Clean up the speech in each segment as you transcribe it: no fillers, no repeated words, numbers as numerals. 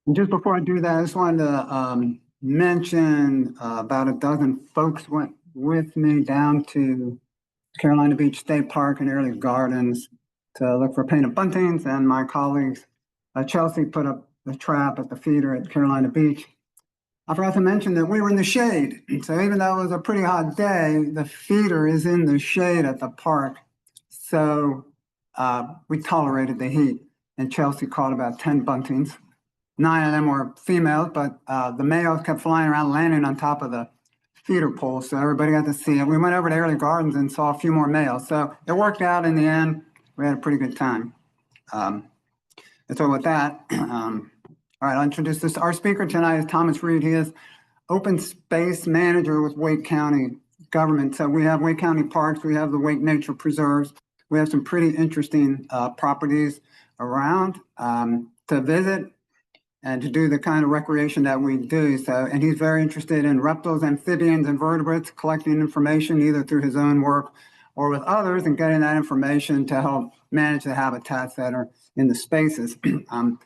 And just before I do that, I just wanted to mention about a dozen folks went with me down to Carolina Beach State Park and Early Gardens to look for painted buntings, and my colleagues Chelsea put up the trap at the feeder at Carolina Beach. I forgot to mention that we were in the shade. So even though it was a pretty hot day, the feeder is in the shade at the park. So we tolerated the heat, and Chelsea caught about 10 buntings. 9 of them were females, but the males kept flying around, landing on top of the feeder pole. So everybody got to see it. We went over to Early Gardens and saw a few more males. So it worked out in the end. We had a pretty good time. And so with that, all right, I'll introduce this. Our speaker tonight is Thomas Reed. He is open space manager with Wake County government. So we have Wake County parks, we have the Wake Nature Preserves. We have some pretty interesting properties around to visit and to do the kind of recreation that we do. So, and he's very interested in reptiles, amphibians, invertebrates, collecting information either through his own work or with others and getting that information to help manage the habitats that are in the spaces. And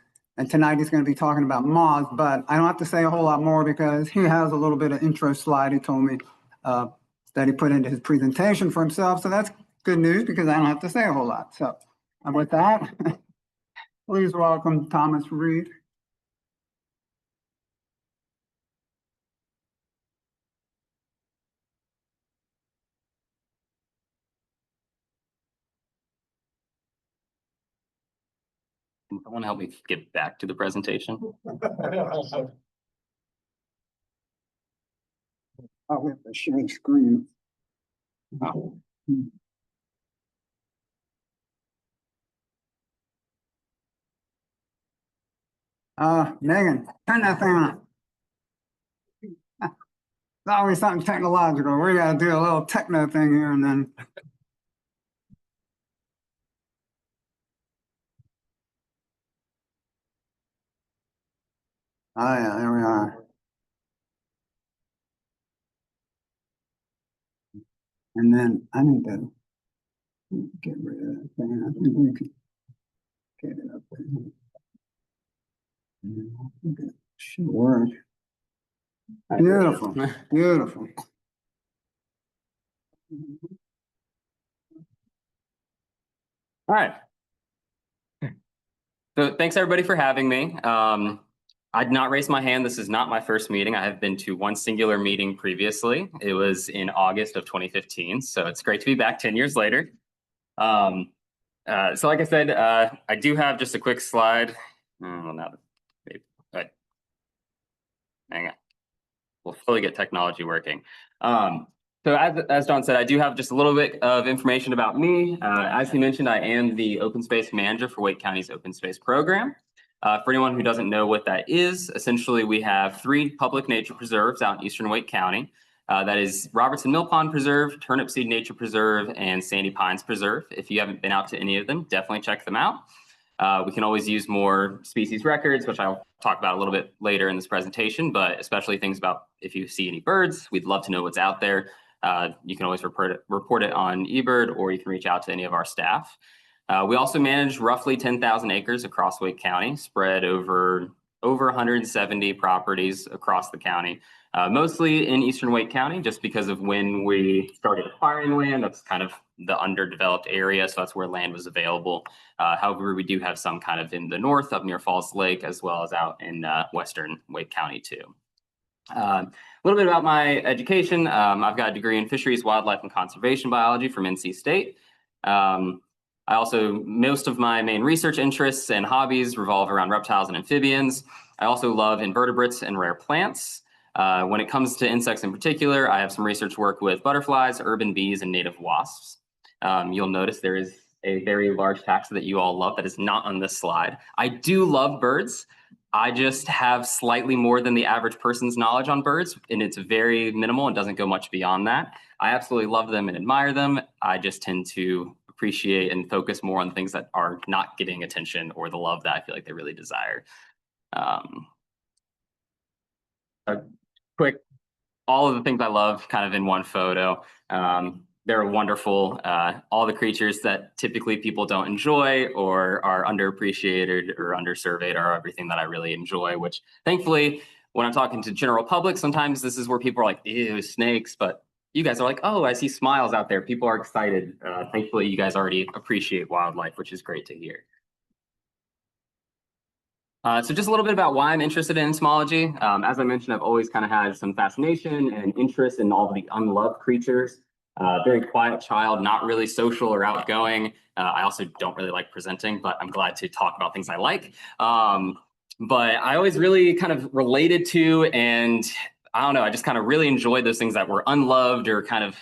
tonight he's going to be talking about moths, but I don't have to say a whole lot more because he has a little bit of intro slide he told me that he put into his presentation for himself. So that's good news because I don't have to say a whole lot. So with that, please welcome Thomas Reed. Someone help me get back to the presentation. Oh, we have to share the screen. Oh. Megan, turn that thing on. It's always something technological. We got to do a little techno thing here and then. Oh yeah, there we are. And then I need to get rid of that thing. I think we can get it up there. I think it should work. Beautiful, beautiful. All right. So thanks everybody for having me. I did not raise my hand. This is not my first meeting. I have been to one singular meeting previously. It was in August of 2015. So it's great to be back 10 years later. So like I said, I do have just a quick slide. Well, now, right. Hang on. We'll fully get technology working. So as Don said, I do have just a little bit of information about me. As he mentioned, I am the open space manager for Wake County's open space program. For anyone who doesn't know what that is, essentially we have 3 public nature preserves out in eastern Wake County. That is Robertson Mill Pond Preserve, Turnip Seed Nature Preserve, and Sandy Pines Preserve. If you haven't been out to any of them, definitely check them out. We can always use more species records, which I'll talk about a little bit later in this presentation, but especially things about if you see any birds, we'd love to know what's out there. You can always report it on eBird, or you can reach out to any of our staff. We also manage roughly 10,000 acres across Wake County, spread over 170 properties across the county, mostly in eastern Wake County, just because of when we started acquiring land. That's kind of the underdeveloped area, so that's where land was available. However, we do have some kind of in the north up near Falls Lake, as well as out in western Wake County too. A little bit about my education. I've got a degree in fisheries, wildlife, and conservation biology from NC State. I also, most of my main research interests and hobbies revolve around reptiles and amphibians. I also love invertebrates and rare plants. When it comes to insects in particular, I have some research work with butterflies, urban bees, and native wasps. You'll notice there is a very large taxa that you all love that is not on this slide. I do love birds. I just have slightly more than the average person's knowledge on birds, and it's very minimal and doesn't go much beyond that. I absolutely love them and admire them. I just tend to appreciate and focus more on things that are not getting attention or the love that I feel like they really desire. A quick, all of the things I love kind of in one photo. they're wonderful. All the creatures that typically people don't enjoy or are underappreciated or undersurveyed are everything that I really enjoy, which thankfully, when I'm talking to general public, sometimes this is where people are like, ew, snakes, but you guys are like, oh, I see smiles out there. People are excited. Thankfully, you guys already appreciate wildlife, which is great to hear. So just a little bit about why I'm interested in entomology. As I mentioned, I've always kind of had some fascination and interest in all of the unloved creatures. Very quiet child, not really social or outgoing. I also don't really like presenting, but I'm glad to talk about things I like. But I always really kind of related to, and I don't know, I just kind of really enjoyed those things that were unloved or kind of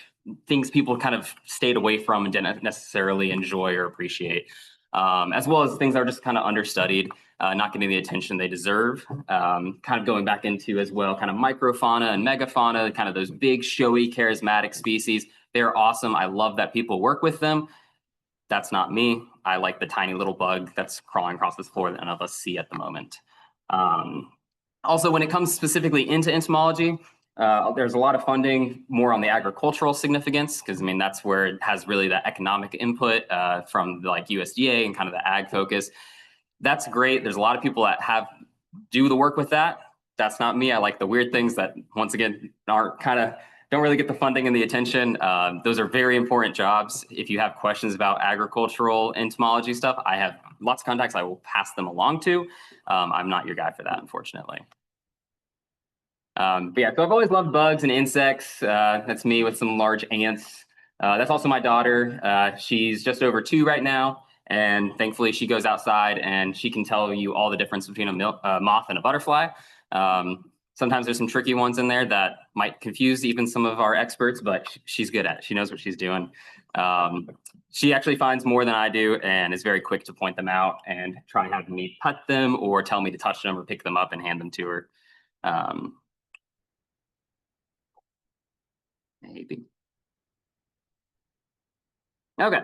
things people kind of stayed away from and didn't necessarily enjoy or appreciate, as well as things that are just kind of understudied. Not getting the attention they deserve. Kind of going back into as well, kind of microfauna and megafauna, kind of those big, showy, charismatic species. They're awesome. I love that people work with them. That's not me. I like the tiny little bug that's crawling across this floor that none of us see at the moment. Also, when it comes specifically into entomology, there's a lot of funding more on the agricultural significance, because I mean, that's where it has really the economic input from like USDA and kind of the ag focus. That's great. There's a lot of people that do the work with that. That's not me. I like the weird things that, once again, don't really get the funding and the attention. Those are very important jobs. If you have questions about agricultural entomology stuff, I have lots of contacts I will pass them along to. I'm not your guy for that, unfortunately. But yeah, so I've always loved bugs and insects. That's me with some large ants. That's also my daughter. She's just over 2 right now. And thankfully, she goes outside and she can tell you all the difference between a moth and a butterfly. Sometimes there's some tricky ones in there that might confuse even some of our experts, but she's good at it. She knows what she's doing. She actually finds more than I do and is very quick to point them out and try having me pet them or tell me to touch them or pick them up and hand them to her. Maybe. Okay.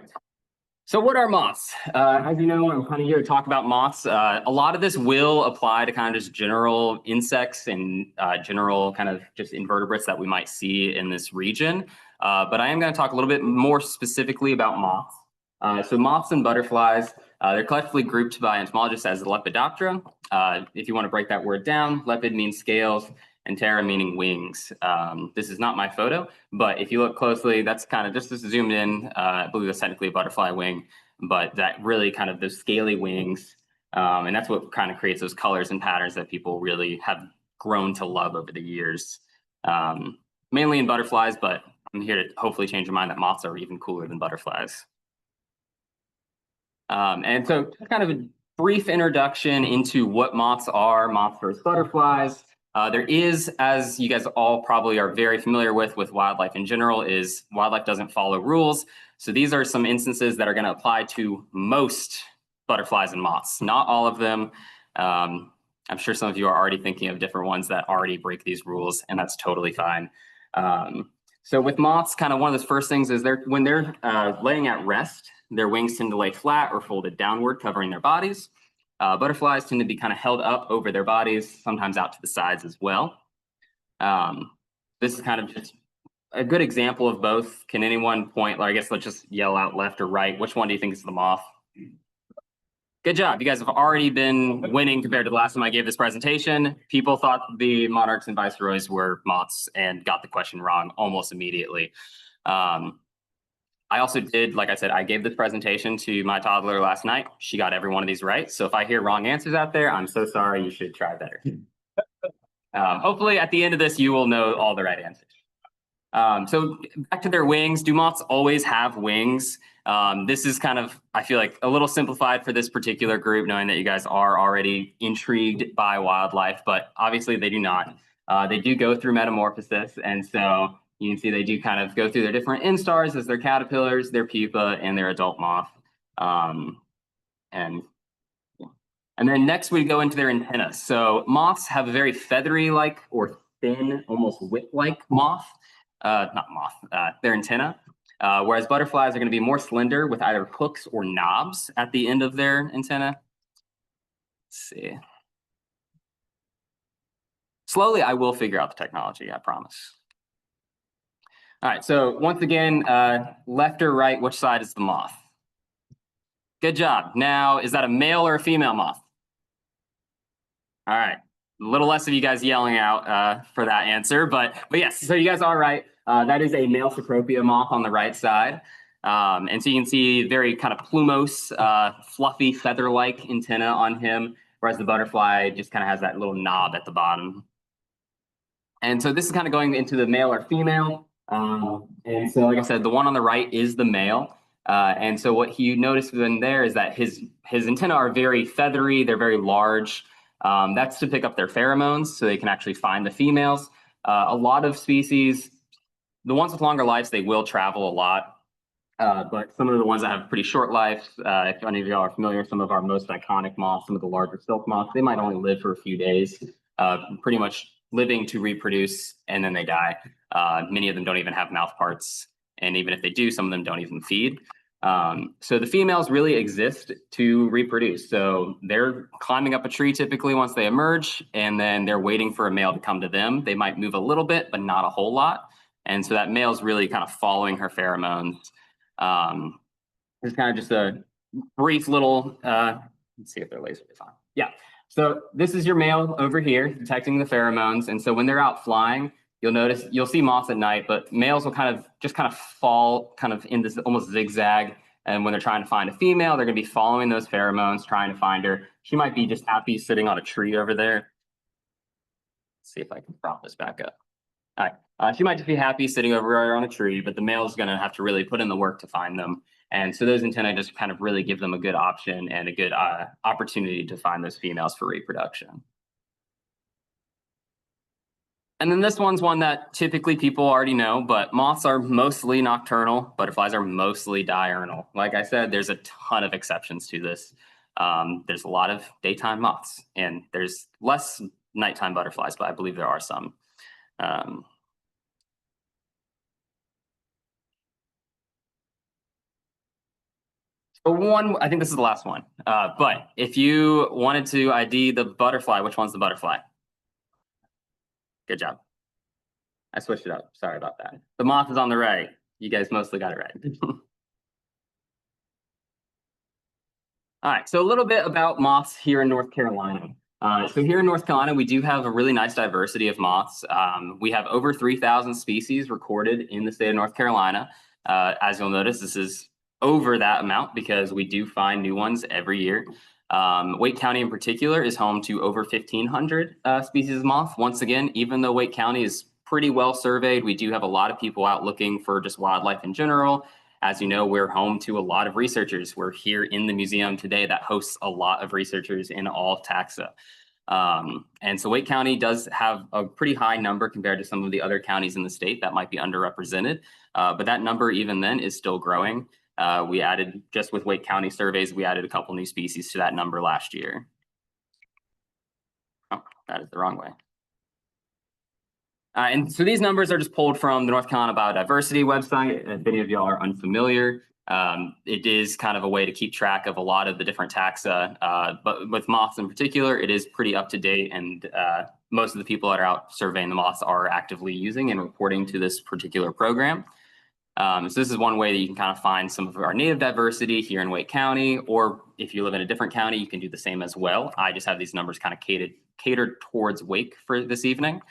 So what are moths? As you know, I'm kind of here to talk about moths. A lot of this will apply to kind of just general insects and general kind of just invertebrates that we might see in this region. But I am going to talk a little bit more specifically about moths. So moths and butterflies, they're collectively grouped by entomologists as Lepidoptera. If you want to break that word down, lepid means scales and ptera meaning wings. This is not my photo, but if you look closely, that's kind of just zoomed in. I believe that's technically a butterfly wing, but that really kind of those scaly wings. And that's what kind of creates those colors and patterns that people really have grown to love over the years. Mainly in butterflies, but I'm here to hopefully change your mind that moths are even cooler than butterflies. And so just kind of a brief introduction into what moths are, moths versus butterflies. There is, as you guys all probably are very familiar with wildlife in general, is wildlife doesn't follow rules. So these are some instances that are going to apply to most butterflies and moths, not all of them. I'm sure some of you are already thinking of different ones that already break these rules, and that's totally fine. So with moths, kind of one of the first things is when they're laying at rest, their wings tend to lay flat or folded downward, covering their bodies. Butterflies tend to be kind of held up over their bodies, sometimes out to the sides as well. This is kind of just a good example of both. Can anyone point, or I guess let's just yell out left or right. Which one do you think is the moth? Good job. You guys have already been winning compared to the last time I gave this presentation. People thought the monarchs and viceroys were moths and got the question wrong almost immediately. I also did, like I said, I gave this presentation to my toddler last night. She got every one of these right. So if I hear wrong answers out there, I'm so sorry. You should try better. Hopefully at the end of this, you will know all the right answers. So back to their wings. Do moths always have wings? This is kind of, I feel like, a little simplified for this particular group, knowing that you guys are already intrigued by wildlife, but obviously they do not. They do go through metamorphosis, and so you can see they do kind of go through their different instars as their caterpillars, their pupa, and their adult moth. And then next we go into their antennae. So moths have a very feathery-like or thin, almost whip-like their antenna. Whereas butterflies are going to be more slender with either hooks or knobs at the end of their antenna. Let's see. Slowly, I will figure out the technology, I promise. All right, so once again, left or right, which side is the moth? Good job. Now, is that a male or a female moth? All right, a little less of you guys yelling out for that answer, but yes, so you guys are right. That is a male Cecropia moth on the right side. And so you can see very kind of plumose, fluffy, feather-like antenna on him, whereas the butterfly just kind of has that little knob at the bottom. And so this is kind of going into the male or female. And so, like I said, the one on the right is the male. And so what you notice in there is that his antennae are very feathery. They're very large. That's to pick up their pheromones so they can actually find the females. A lot of species, the ones with longer lives, they will travel a lot. But some of the ones that have pretty short lives, if any of y'all are familiar, some of our most iconic moths, some of the larger silk moths, they might only live for a few days, pretty much living to reproduce, and then they die. Many of them don't even have mouth parts. And even if they do, some of them don't even feed. So the females really exist to reproduce. So they're climbing up a tree typically once they emerge, and then they're waiting for a male to come to them. They might move a little bit, but not a whole lot. And so that male's really kind of following her pheromones. It's kind of just a brief little, let's see if they're laser on. Yeah. So this is your male over here detecting the pheromones. And so when they're out flying, you'll see moths at night, but males will kind of fall kind of in this almost zigzag. And when they're trying to find a female, they're going to be following those pheromones, trying to find her. She might be just happy sitting on a tree over there. Let's see if I can prop this back up. All right. She might just be happy sitting over there on a tree, but the male is going to have to really put in the work to find them. And so those antennae just kind of really give them a good option and a good opportunity to find those females for reproduction. And then this one's one that typically people already know, but moths are mostly nocturnal. Butterflies are mostly diurnal. Like I said, there's a ton of exceptions to this. There's a lot of daytime moths, and there's less nighttime butterflies, but I believe there are some. I think this is the last one. But if you wanted to ID the butterfly, which one's the butterfly? Good job. I switched it up. Sorry about that. The moth is on the right. You guys mostly got it right. All right, so a little bit about moths here in North Carolina. So here in North Carolina, we do have a really nice diversity of moths. We have over 3,000 species recorded in the state of North Carolina. As you'll notice, this is over that amount because we do find new ones every year. Wake County in particular is home to over 1,500 species of moth. Once again, even though Wake County is pretty well surveyed, we do have a lot of people out looking for just wildlife in general. As you know, we're home to a lot of researchers. We're here in the museum today that hosts a lot of researchers in all taxa. And so Wake County does have a pretty high number compared to some of the other counties in the state that might be underrepresented. But that number even then is still growing. We added, just with Wake County surveys, we added a couple new species to that number last year. Oh, that is the wrong way. And so these numbers are just pulled from the North Carolina Biodiversity website. If any of y'all are unfamiliar, it is kind of a way to keep track of a lot of the different taxa, but with moths in particular, it is pretty up to date, and most of the people that are out surveying the moths are actively using and reporting to this particular program. So this is one way that you can kind of find some of our native diversity here in Wake County, or if you live in a different county, you can do the same as well. I just have these numbers kind of catered towards Wake for this evening.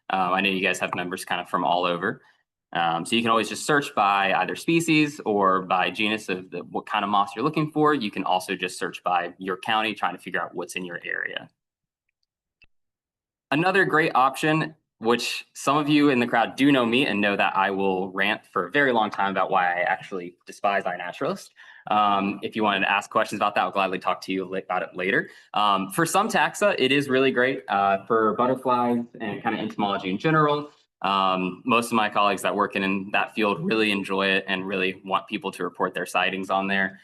I know you guys have members kind of from all over. So you can always just search by either species or by genus of what kind of moths you're looking for. You can also just search by your county, trying to figure out what's in your area. Another great option, which some of you in the crowd do know me and know that I will rant for a very long time about why I actually despise iNaturalist. If you wanted to ask questions about that, I'll gladly talk to you about it later. For some taxa, it is really great for butterflies and kind of entomology in general. Most of my colleagues that work in that field really enjoy it and really want people to report their sightings on there.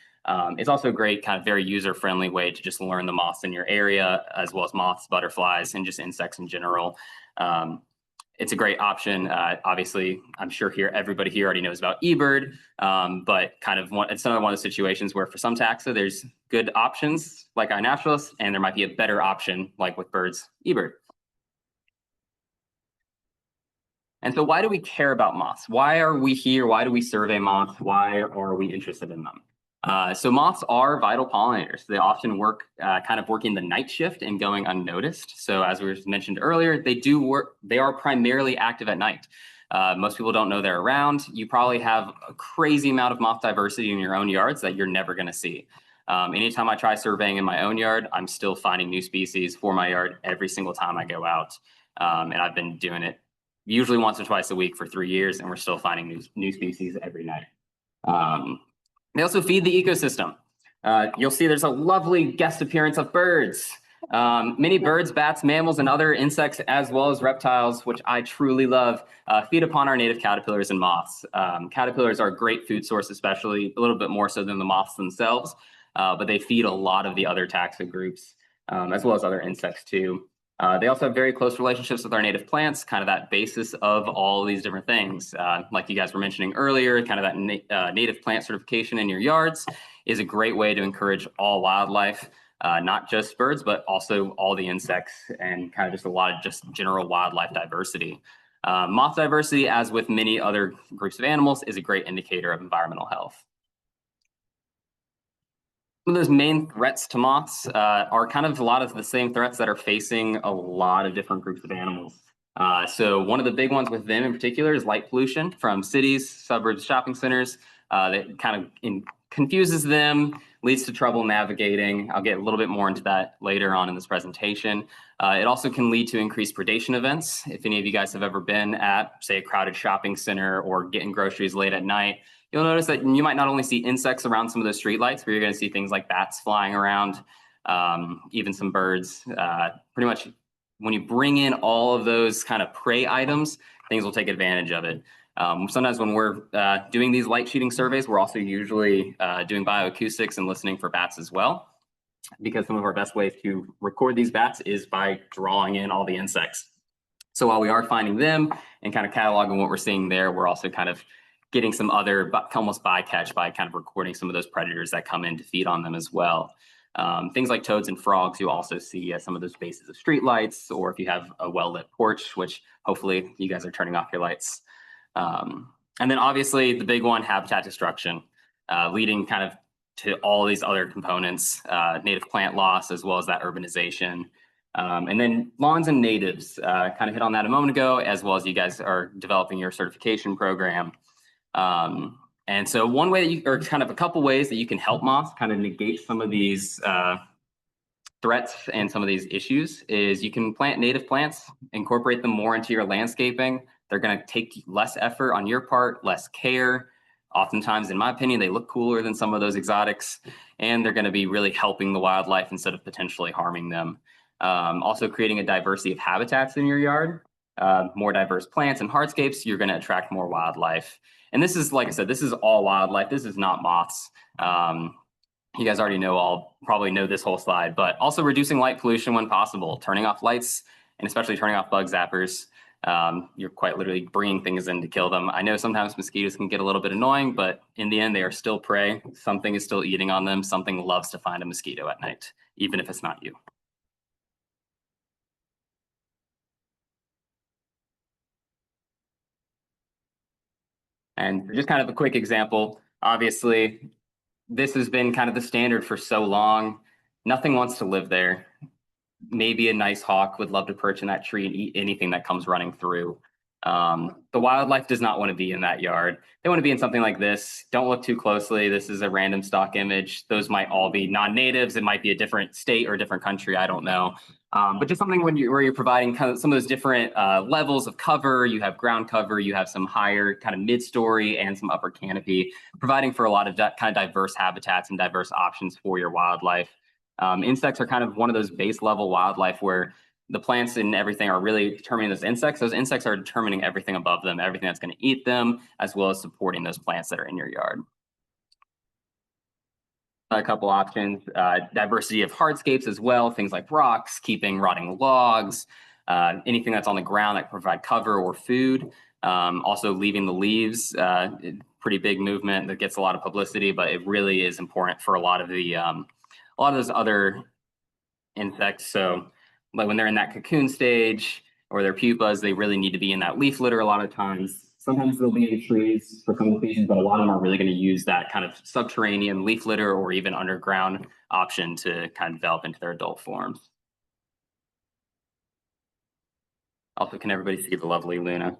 It's also a great kind of very user-friendly way to just learn the moths in your area, as well as moths, butterflies, and just insects in general. It's a great option. Obviously, I'm sure everybody here already knows about eBird, but kind of it's another one of the situations where for some taxa, there's good options like iNaturalist, and there might be a better option like with birds, eBird. And so why do we care about moths? Why are we here? Why do we survey moths? Why are we interested in them? So moths are vital pollinators. They often work kind of working the night shift and going unnoticed. So as we mentioned earlier, they do work. They are primarily active at night. Most people don't know they're around. You probably have a crazy amount of moth diversity in your own yards that you're never going to see. Anytime I try surveying in my own yard, I'm still finding new species for my yard every single time I go out. And I've been doing it usually once or twice a week for 3 years, and we're still finding new species every night. They also feed the ecosystem. You'll see there's a lovely guest appearance of birds. Many birds, bats, mammals, and other insects, as well as reptiles, which I truly love, feed upon our native caterpillars and moths. Caterpillars are a great food source, especially a little bit more so than the moths themselves, but they feed a lot of the other taxa groups, as well as other insects too. They also have very close relationships with our native plants, kind of that basis of all these different things. Like you guys were mentioning earlier, kind of that native plant certification in your yards is a great way to encourage all wildlife, not just birds, but also all the insects and kind of just a lot of just general wildlife diversity. Moth diversity, as with many other groups of animals, is a great indicator of environmental health. Some of those main threats to moths are kind of a lot of the same threats that are facing a lot of different groups of animals. So one of the big ones with them in particular is light pollution from cities, suburbs, shopping centers. That kind of confuses them, leads to trouble navigating. I'll get a little bit more into that later on in this presentation. It also can lead to increased predation events. If any of you guys have ever been at, say, a crowded shopping center or getting groceries late at night, you'll notice that you might not only see insects around some of those streetlights, but you're going to see things like bats flying around, even some birds. Pretty much when you bring in all of those kind of prey items, things will take advantage of it. Sometimes when we're doing these light sheeting surveys, we're also usually doing bioacoustics and listening for bats as well, because some of our best ways to record these bats is by drawing in all the insects. So while we are finding them and kind of cataloging what we're seeing there, we're also kind of getting some other almost bycatch by kind of recording some of those predators that come in to feed on them as well. Things like toads and frogs you also see at some of those bases of streetlights, or if you have a well-lit porch, which hopefully you guys are turning off your lights. And then obviously the big one, habitat destruction, leading kind of to all these other components, native plant loss, as well as that urbanization. And then lawns and natives, kind of hit on that a moment ago, as well as you guys are developing your certification program. And so one way that you, or kind of a couple ways that you can help moths kind of negate some of these threats and some of these issues is you can plant native plants, incorporate them more into your landscaping. They're going to take less effort on your part, less care. Oftentimes, in my opinion, they look cooler than some of those exotics, and they're going to be really helping the wildlife instead of potentially harming them. Also creating a diversity of habitats in your yard, more diverse plants and hardscapes, you're going to attract more wildlife. And this is, like I said, this is all wildlife. This is not moths. You guys already probably know this whole slide, but also reducing light pollution when possible, turning off lights, and especially turning off bug zappers. You're quite literally bringing things in to kill them. I know sometimes mosquitoes can get a little bit annoying, but in the end, they are still prey. Something is still eating on them. Something loves to find a mosquito at night, even if it's not you. And just kind of a quick example, obviously, this has been kind of the standard for so long. Nothing wants to live there. Maybe a nice hawk would love to perch in that tree and eat anything that comes running through. The wildlife does not want to be in that yard. They want to be in something like this. Don't look too closely. This is a random stock image. Those might all be non-natives. It might be a different state or a different country. I don't know. But just something where you're providing kind of some of those different levels of cover. You have ground cover, you have some higher kind of mid-story and some upper canopy, providing for a lot of that kind of diverse habitats and diverse options for your wildlife. Insects are kind of one of those base level wildlife where the plants and everything are really determining those insects. Those insects are determining everything above them, everything that's going to eat them, as well as supporting those plants that are in your yard. A couple options, diversity of hardscapes as well, things like rocks, keeping rotting logs, anything that's on the ground that provide cover or food. Also leaving the leaves, pretty big movement that gets a lot of publicity, but it really is important for a lot of those other insects. So like when they're in that cocoon stage, or their pupas, they really need to be in that leaf litter a lot of times. Sometimes they'll be in trees for some species, but a lot of them are really going to use that kind of subterranean leaf litter or even underground option to kind of develop into their adult forms. Also, can everybody see the lovely Luna?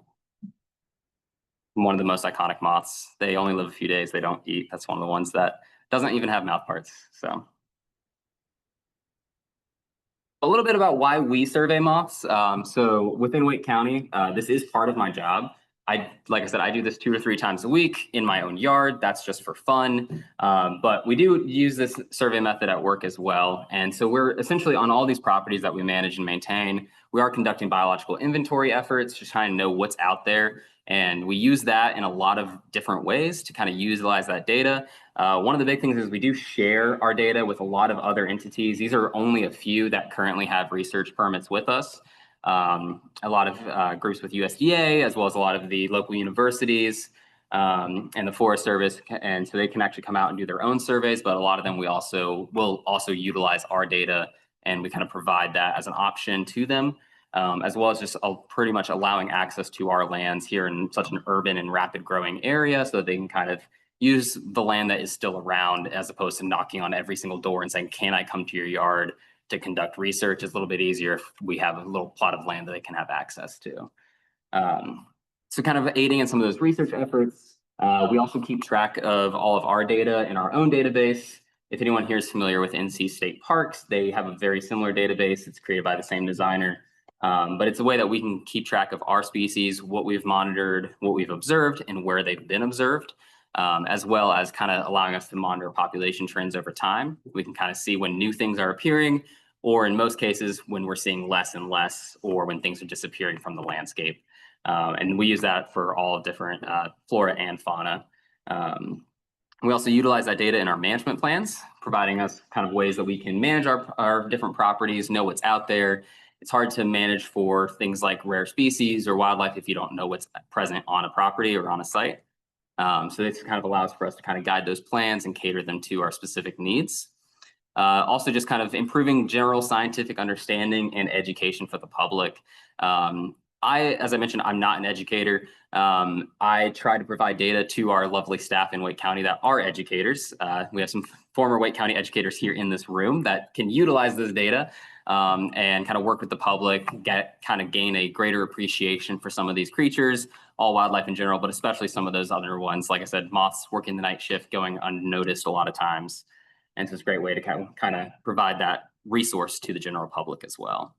One of the most iconic moths. They only live a few days. They don't eat. That's one of the ones that doesn't even have mouth parts. So a little bit about why we survey moths. So within Wake County, this is part of my job. Like I said, I do this 2 or 3 times a week in my own yard. That's just for fun. But we do use this survey method at work as well. And so we're essentially on all these properties that we manage and maintain. We are conducting biological inventory efforts to try and know what's out there. And we use that in a lot of different ways to kind of utilize that data. One of the big things is we do share our data with a lot of other entities. These are only a few that currently have research permits with us. A lot of groups with USDA, as well as a lot of the local universities and the Forest Service. And so they can actually come out and do their own surveys, but a lot of them will also utilize our data, and we kind of provide that as an option to them. As well as just pretty much allowing access to our lands here in such an urban and rapid growing area so that they can kind of use the land that is still around, as opposed to knocking on every single door and saying, can I come to your yard to conduct research? It's a little bit easier if we have a little plot of land that they can have access to. So kind of aiding in some of those research efforts. We also keep track of all of our data in our own database. If anyone here is familiar with NC State Parks, they have a very similar database. It's created by the same designer. But it's a way that we can keep track of our species, what we've monitored, what we've observed, and where they've been observed, as well as kind of allowing us to monitor population trends over time. We can kind of see when new things are appearing, or in most cases, when we're seeing less and less, or when things are disappearing from the landscape. And we use that for all different flora and fauna. We also utilize that data in our management plans, providing us kind of ways that we can manage our different properties, know what's out there. It's hard to manage for things like rare species or wildlife if you don't know what's present on a property or on a site. So this kind of allows for us to kind of guide those plans and cater them to our specific needs. Also just kind of improving general scientific understanding and education for the public. As I mentioned, I'm not an educator. I try to provide data to our lovely staff in Wake County that are educators. We have some former Wake County educators here in this room that can utilize this data and kind of work with the public, gain a greater appreciation for some of these creatures, all wildlife in general, but especially some of those other ones. Like I said, moths working the night shift, going unnoticed a lot of times. And so it's a great way to kind of provide that resource to the general public as well.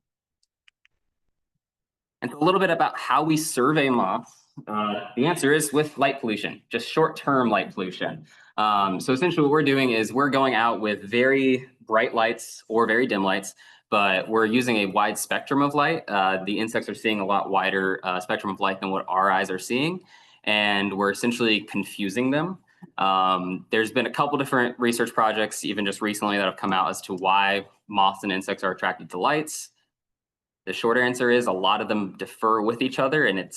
And so a little bit about how we survey moths. The answer is with light pollution, just short-term light pollution. So essentially what we're doing is we're going out with very bright lights or very dim lights, but we're using a wide spectrum of light. The insects are seeing a lot wider spectrum of light than what our eyes are seeing, and we're essentially confusing them. There's been a couple different research projects, even just recently, that have come out as to why moths and insects are attracted to lights. The short answer is a lot of them differ with each other, and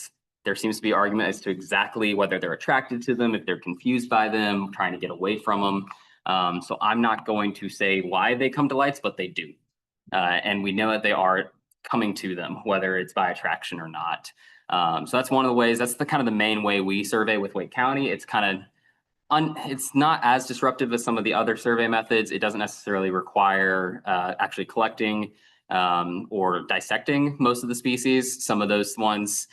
there seems to be argument as to exactly whether they're attracted to them, if they're confused by them, trying to get away from them. So I'm not going to say why they come to lights, but they do. And we know that they are coming to them, whether it's by attraction or not. So that's one of the ways, that's the kind of the main way we survey with Wake County. It's kind of it's not as disruptive as some of the other survey methods. It doesn't necessarily require actually collecting or dissecting most of the species. Some of those ones,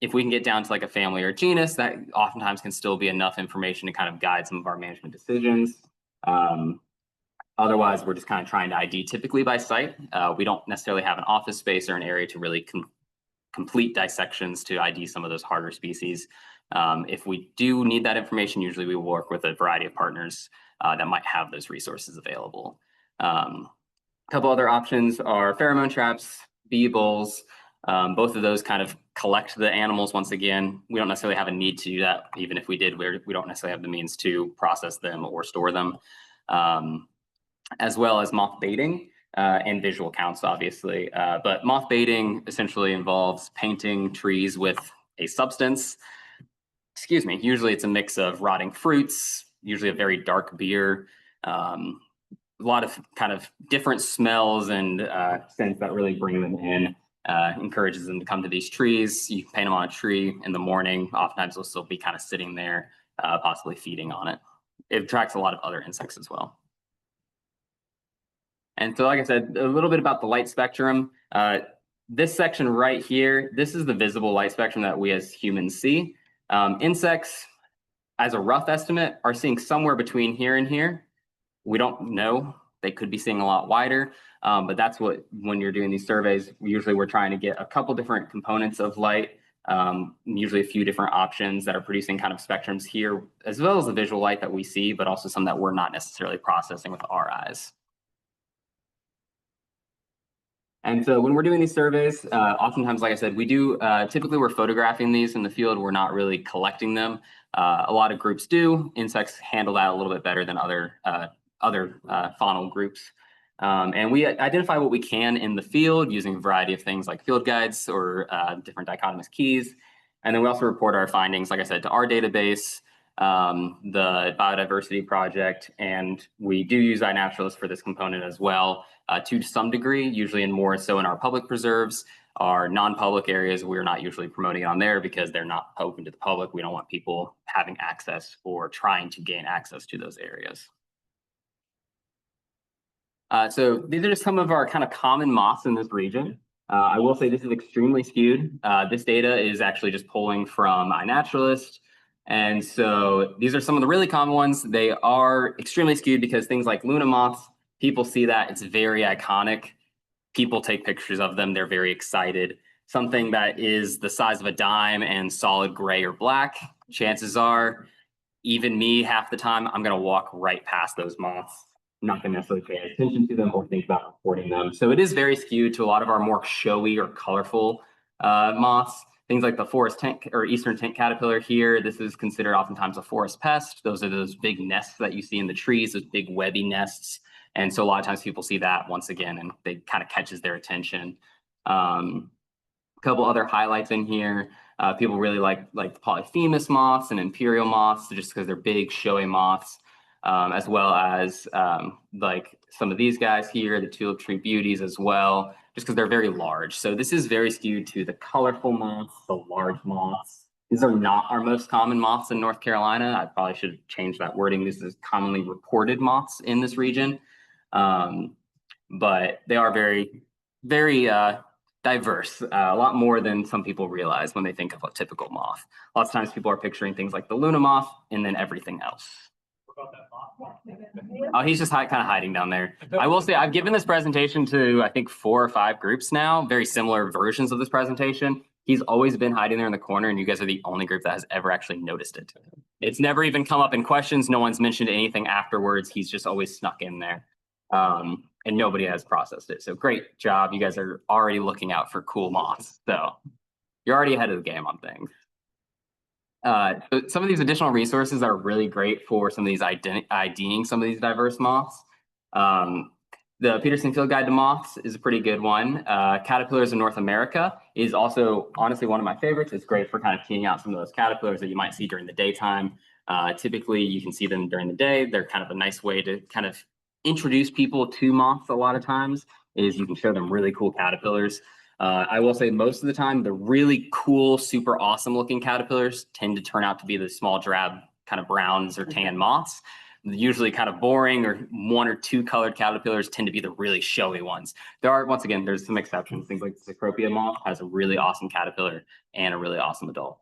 if we can get down to like a family or genus, that oftentimes can still be enough information to kind of guide some of our management decisions. Otherwise, we're just kind of trying to ID typically by site. We don't necessarily have an office space or an area to really complete dissections to ID some of those harder species. If we do need that information, usually we will work with a variety of partners that might have those resources available. A couple other options are pheromone traps, bee bowls. Both of those kind of collect the animals. Once again, we don't necessarily have a need to do that. Even if we did, we don't necessarily have the means to process them or store them. As well as moth baiting and visual counts, obviously. But moth baiting essentially involves painting trees with a substance. Excuse me, usually it's a mix of rotting fruits, usually a very dark beer, a lot of kind of different smells and scents that really bring them in. encourages them to come to these trees. You can paint them on a tree in the morning. Oftentimes they'll still be kind of sitting there, possibly feeding on it. It attracts a lot of other insects as well. And so, like I said, a little bit about the light spectrum. This section right here, this is the visible light spectrum that we as humans see. Insects, as a rough estimate, are seeing somewhere between here and here. We don't know. They could be seeing a lot wider, but that's what, when you're doing these surveys, usually we're trying to get a couple different components of light, usually a few different options that are producing kind of spectrums here, as well as the visual light that we see, but also some that we're not necessarily processing with our eyes. And so when we're doing these surveys, oftentimes, like I said, we do, typically we're photographing these in the field. We're not really collecting them. A lot of groups do. Insects handle that a little bit better than other faunal groups. And we identify what we can in the field using a variety of things like field guides or different dichotomous keys. And then we also report our findings, like I said, to our database, the biodiversity project, and we do use iNaturalist for this component as well, to some degree, usually in more so in our public preserves. Our non-public areas, we're not usually promoting on there because they're not open to the public. We don't want people having access or trying to gain access to those areas. So these are just some of our kind of common moths in this region. I will say this is extremely skewed. This data is actually just pulling from iNaturalist. And so these are some of the really common ones. They are extremely skewed because things like Luna moths, people see that, it's very iconic. People take pictures of them, they're very excited. Something that is the size of a dime and solid gray or black, chances are, even me half the time, I'm gonna walk right past those moths. I'm not gonna necessarily pay attention to them or think about reporting them. So it is very skewed to a lot of our more showy or colorful moths. Things like the forest tent or eastern tent caterpillar here, this is considered oftentimes a forest pest. Those are those big nests that you see in the trees, those big webby nests. And so a lot of times people see that once again, and they kind of catches their attention. A couple other highlights in here. People really like the polyphemus moths and imperial moths, just because they're big, showy moths, as well as like some of these guys here, the tulip tree beauties as well, just because they're very large. So this is very skewed to the colorful moths, the large moths. These are not our most common moths in North Carolina. I probably should change that wording. This is commonly reported moths in this region. But they are very, very diverse, a lot more than some people realize when they think of a typical moth. Lots of times people are picturing things like the Luna moth and then everything else. Oh, he's just kind of hiding down there. I will say I've given this presentation to, I think, 4 or 5 groups now, very similar versions of this presentation. He's always been hiding there in the corner, and you guys are the only group that has ever actually noticed it. It's never even come up in questions. No one's mentioned anything afterwards. He's just always snuck in there. And nobody has processed it. So great job. You guys are already looking out for cool moths. So you're already ahead of the game on things. Some of these additional resources that are really great for some of these IDing some of these diverse moths. The Peterson Field Guide to Moths is a pretty good one. Caterpillars in North America is also honestly one of my favorites. It's great for kind of keying out some of those caterpillars that you might see during the daytime. Typically, you can see them during the day. They're kind of a nice way to kind of introduce people to moths a lot of times, is you can show them really cool caterpillars. I will say most of the time, the really cool, super awesome looking caterpillars tend to turn out to be the small drab kind of browns or tan moths. Usually kind of boring, or 1 or 2 colored caterpillars tend to be the really showy ones. There are, once again, there's some exceptions. Things like the Cecropia moth has a really awesome caterpillar and a really awesome adult.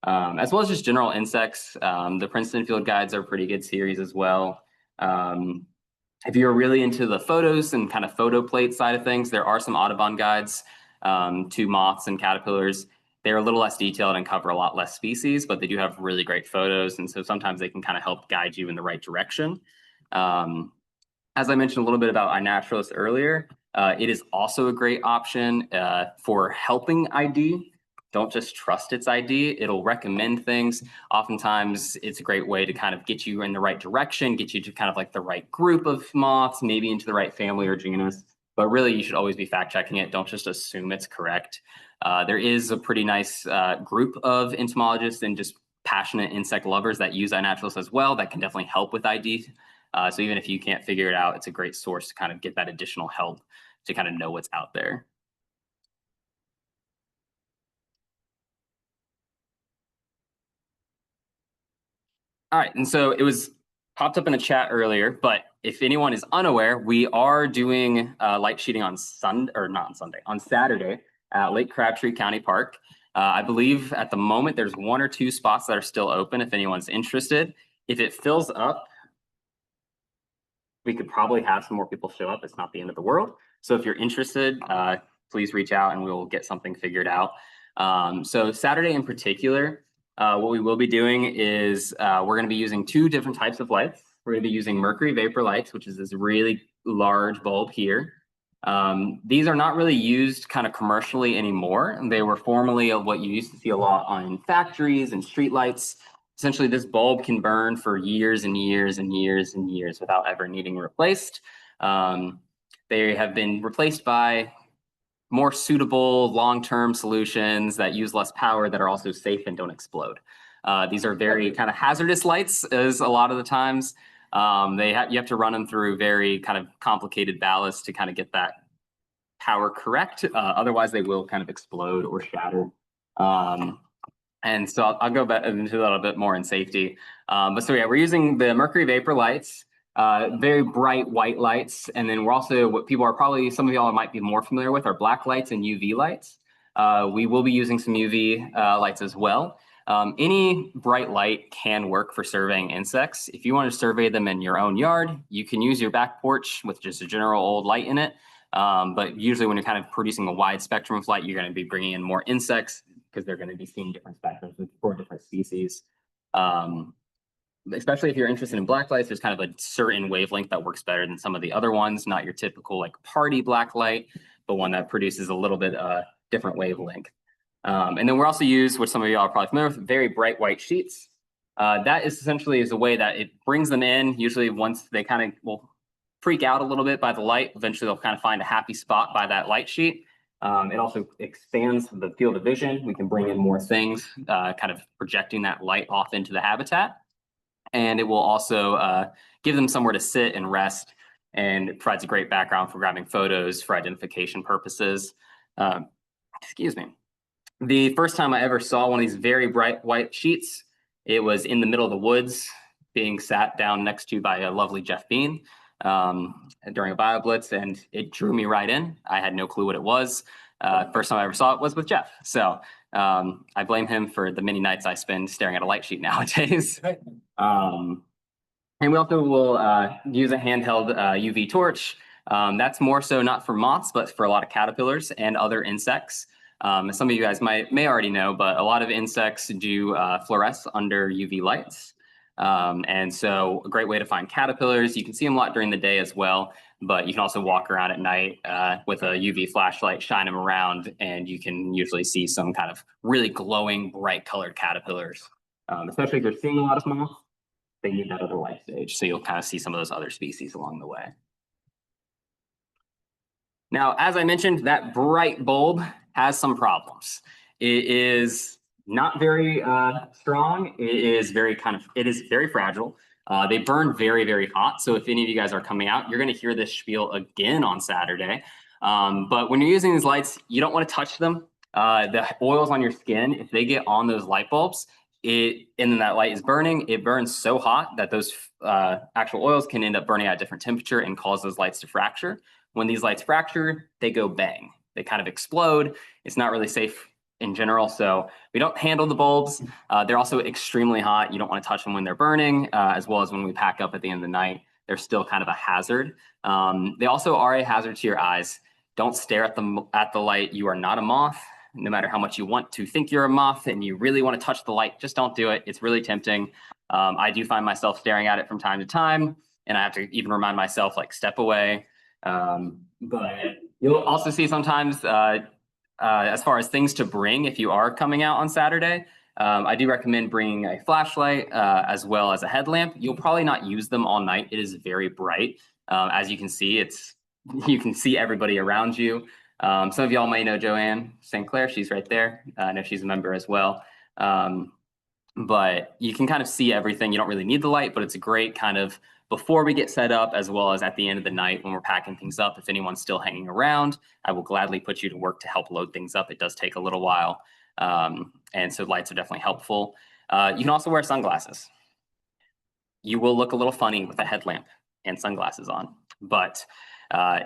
As well as just general insects. The Princeton Field Guides are a pretty good series as well. If you're really into the photos and kind of photo plate side of things, there are some Audubon guides to moths and caterpillars. They're a little less detailed and cover a lot less species, but they do have really great photos. And so sometimes they can kind of help guide you in the right direction. As I mentioned a little bit about iNaturalist earlier, it is also a great option for helping ID. Don't just trust its ID. It'll recommend things. Oftentimes, it's a great way to kind of get you in the right direction, get you to kind of like the right group of moths, maybe into the right family or genus. But really, you should always be fact checking it. Don't just assume it's correct. There is a pretty nice group of entomologists and just passionate insect lovers that use iNaturalist as well that can definitely help with ID. So even if you can't figure it out, it's a great source to kind of get that additional help to kind of know what's out there. All right, and so it was popped up in the chat earlier, but if anyone is unaware, we are doing light sheeting on Sunday, or not on Sunday, on Saturday at Lake Crabtree County Park. I believe at the moment there's 1 or 2 spots that are still open if anyone's interested. If it fills up, we could probably have some more people show up. It's not the end of the world. So if you're interested, please reach out and we'll get something figured out. So Saturday in particular, what we will be doing is we're going to be using 2 different types of lights. We're going to be using mercury vapor lights, which is this really large bulb here. These are not really used kind of commercially anymore. They were formerly what you used to see a lot on factories and street lights. Essentially, this bulb can burn for years and years and years and years without ever needing replaced. They have been replaced by more suitable long-term solutions that use less power that are also safe and don't explode. These are very kind of hazardous lights, as a lot of the times. You have to run them through very kind of complicated ballast to kind of get that power correct. Otherwise, they will kind of explode or shatter. And so I'll go back into that a bit more in safety. But so yeah, we're using the mercury vapor lights, very bright white lights. And then we're also, what people are probably, some of y'all might be more familiar with, are black lights and UV lights. We will be using some UV lights as well. Any bright light can work for surveying insects. If you want to survey them in your own yard, you can use your back porch with just a general old light in it. But usually when you're kind of producing a wide spectrum of light, you're going to be bringing in more insects because they're going to be seeing different spectrums for different species. Especially if you're interested in black lights, there's kind of a certain wavelength that works better than some of the other ones, not your typical like party black light, but one that produces a little bit different wavelength. And then we're also use, which some of y'all are probably familiar with, very bright white sheets. That is essentially a way that it brings them in. Usually once they kind of will freak out a little bit by the light, eventually they'll kind of find a happy spot by that light sheet. It also expands the field of vision. We can bring in more things, kind of projecting that light off into the habitat. And it will also give them somewhere to sit and rest, and it provides a great background for grabbing photos for identification purposes. Excuse me. The first time I ever saw one of these very bright white sheets, it was in the middle of the woods, being sat down next to by a lovely Jeff Bean during a bio blitz, and it drew me right in. I had no clue what it was. First time I ever saw it was with Jeff. So I blame him for the many nights I spend staring at a light sheet nowadays. And we also will use a handheld UV torch. That's more so not for moths, but for a lot of caterpillars and other insects. Some of you guys may already know, but a lot of insects do fluoresce under UV lights. And so a great way to find caterpillars. You can see them a lot during the day as well, but you can also walk around at night with a UV flashlight, shine them around, and you can usually see some kind of really glowing, bright colored caterpillars. Especially if you're seeing a lot of moths, they need that other light stage. So you'll kind of see some of those other species along the way. Now, as I mentioned, that bright bulb has some problems. It is not very strong. It is very fragile. They burn very, very hot. So if any of you guys are coming out, you're going to hear this spiel again on Saturday. But when you're using these lights, you don't want to touch them. The oils on your skin, if they get on those light bulbs, and then that light is burning, it burns so hot that those actual oils can end up burning at a different temperature and cause those lights to fracture. When these lights fracture, they go bang. They kind of explode. It's not really safe in general, so we don't handle the bulbs. They're also extremely hot. You don't want to touch them when they're burning, as well as when we pack up at the end of the night. They're still kind of a hazard. They also are a hazard to your eyes. Don't stare at the light. You are not a moth. No matter how much you want to think you're a moth and you really want to touch the light, just don't do it. It's really tempting. I do find myself staring at it from time to time, and I have to even remind myself, like, step away. But you'll also see sometimes, as far as things to bring if you are coming out on Saturday, I do recommend bringing a flashlight as well as a headlamp. You'll probably not use them all night. It is very bright. As you can see, you can see everybody around you. Some of y'all may know Joanne St. Clair. She's right there. I know she's a member as well. But you can kind of see everything. You don't really need the light, but it's a great kind of before we get set up, as well as at the end of the night when we're packing things up. If anyone's still hanging around, I will gladly put you to work to help load things up. It does take a little while. And so lights are definitely helpful. You can also wear sunglasses. you will look a little funny with a headlamp and sunglasses on. But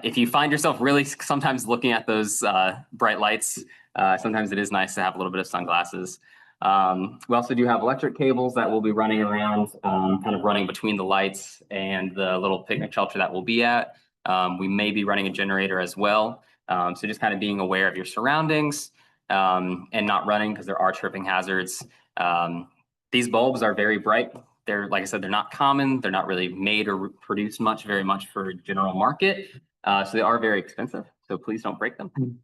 if you find yourself really sometimes looking at those bright lights, sometimes it is nice to have a little bit of sunglasses. We also do have electric cables that will be running around, kind of running between the lights and the little picnic shelter that we'll be at. We may be running a generator as well. So just kind of being aware of your surroundings and not running because there are tripping hazards. These bulbs are very bright. They're, like I said, they're not common. They're not really made or produced very much for general market. So they are very expensive. So please don't break them.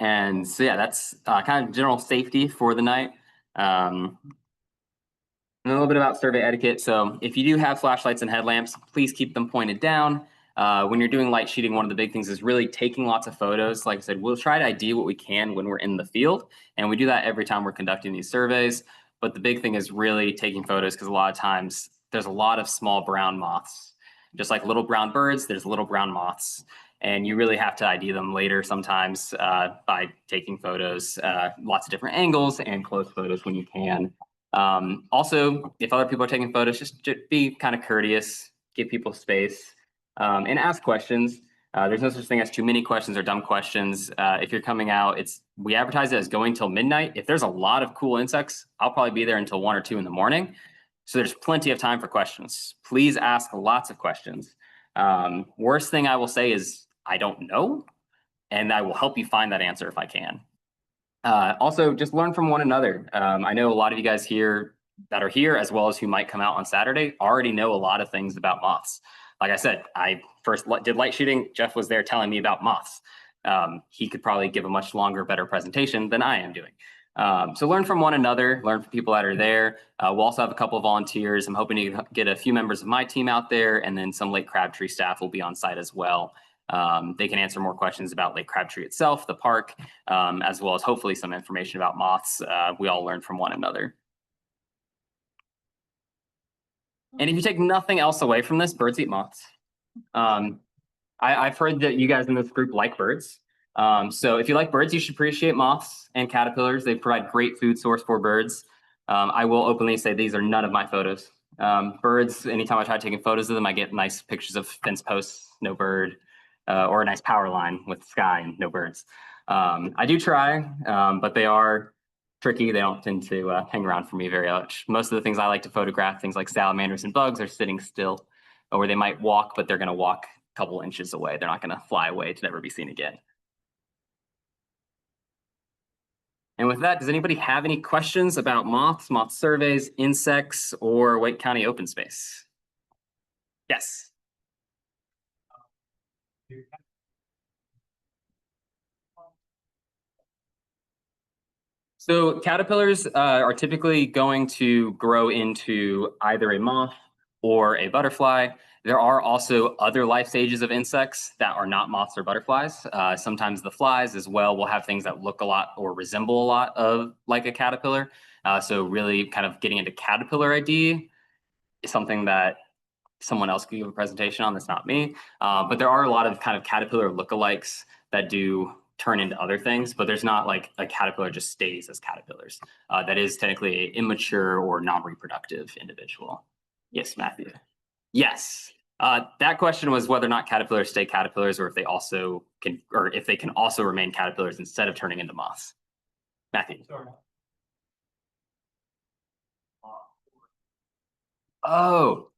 And so, yeah, that's kind of general safety for the night. And a little bit about survey etiquette. So if you do have flashlights and headlamps, please keep them pointed down. When you're doing light sheeting, one of the big things is really taking lots of photos. Like I said, we'll try to ID what we can when we're in the field. And we do that every time we're conducting these surveys. But the big thing is really taking photos because a lot of times there's a lot of small brown moths. Just like little brown birds, there's little brown moths. And you really have to ID them later sometimes by taking photos, lots of different angles and close photos when you can. Also, if other people are taking photos, just be kind of courteous, give people space, and ask questions. There's no such thing as too many questions or dumb questions. If you're coming out, we advertise it as going till midnight. If there's a lot of cool insects, I'll probably be there until 1 or 2 in the morning. So there's plenty of time for questions. Please ask lots of questions. Worst thing I will say is I don't know, and I will help you find that answer if I can. Also, just learn from one another. I know a lot of you guys here that are here, as well as who might come out on Saturday, already know a lot of things about moths. Like I said, I first did light shooting. Jeff was there telling me about moths. He could probably give a much longer, better presentation than I am doing. So learn from one another, learn from people that are there. We'll also have a couple of volunteers. I'm hoping to get a few members of my team out there, and then some Lake Crabtree staff will be on site as well. They can answer more questions about Lake Crabtree itself, the park, as well as hopefully some information about moths. We all learn from one another. And if you take nothing else away from this, birds eat moths. I've heard that you guys in this group like birds. So if you like birds, you should appreciate moths and caterpillars. They provide great food source for birds. I will openly say these are none of my photos. Birds, anytime I try taking photos of them, I get nice pictures of fence posts, no bird, or a nice power line with sky and no birds. I do try, but they are tricky. They don't tend to hang around for me very much. Most of the things I like to photograph, things like salamanders and bugs, are sitting still, or they might walk, but they're going to walk a couple inches away. They're not going to fly away to never be seen again. And with that, does anybody have any questions about moths, moth surveys, insects, or Wake County open space? Yes. So caterpillars are typically going to grow into either a moth or a butterfly. There are also other life stages of insects that are not moths or butterflies. Sometimes the flies as well will have things that look a lot or resemble a lot of like a caterpillar. So really kind of getting into caterpillar ID is something that someone else could give a presentation on, that's not me. But there are a lot of kind of caterpillar lookalikes that do turn into other things, but there's not like a caterpillar just stays as caterpillars. That is technically an immature or non-reproductive individual. Yes, Matthew. Yes. That question was whether or not caterpillars stay caterpillars, or if they also can, or if they can also remain caterpillars instead of turning into moths. Matthew. Oh,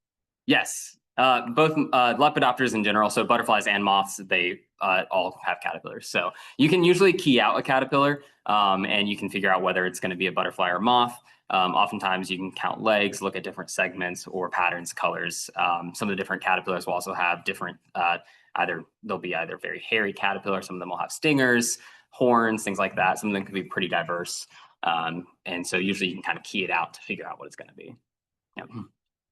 yes. Both lepidopters in general, so butterflies and moths, they all have caterpillars. So you can usually key out a caterpillar and you can figure out whether it's going to be a butterfly or moth. Oftentimes you can count legs, look at different segments or patterns, colors. Some of the different caterpillars will also have different, they'll be either very hairy caterpillar, some of them will have stingers, horns, things like that. Some of them can be pretty diverse. And so usually you can kind of key it out to figure out what it's going to be. Yep.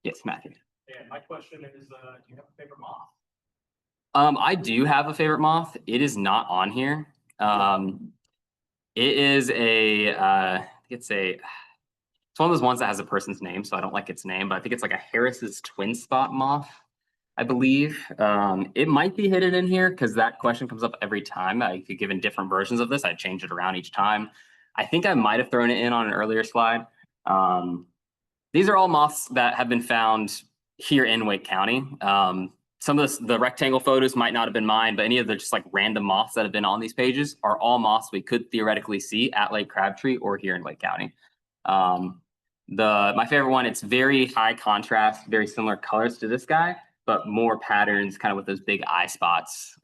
Yes, Matthew. And my question is, do you have a favorite moth? I do have a favorite moth. It is not on here. It is it's one of those ones that has a person's name, so I don't like its name, but I think it's like a Harris's twin spot moth, I believe. It might be hidden in here because that question comes up every time. I could given different versions of this. I change it around each time. I think I might have thrown it in on an earlier slide. These are all moths that have been found here in Wake County. Some of the rectangle photos might not have been mine, but any of the just like random moths that have been on these pages are all moths we could theoretically see at Lake Crabtree or here in Wake County. My favorite one, it's very high contrast, very similar colors to this guy, but more patterns kind of with those big eye spots.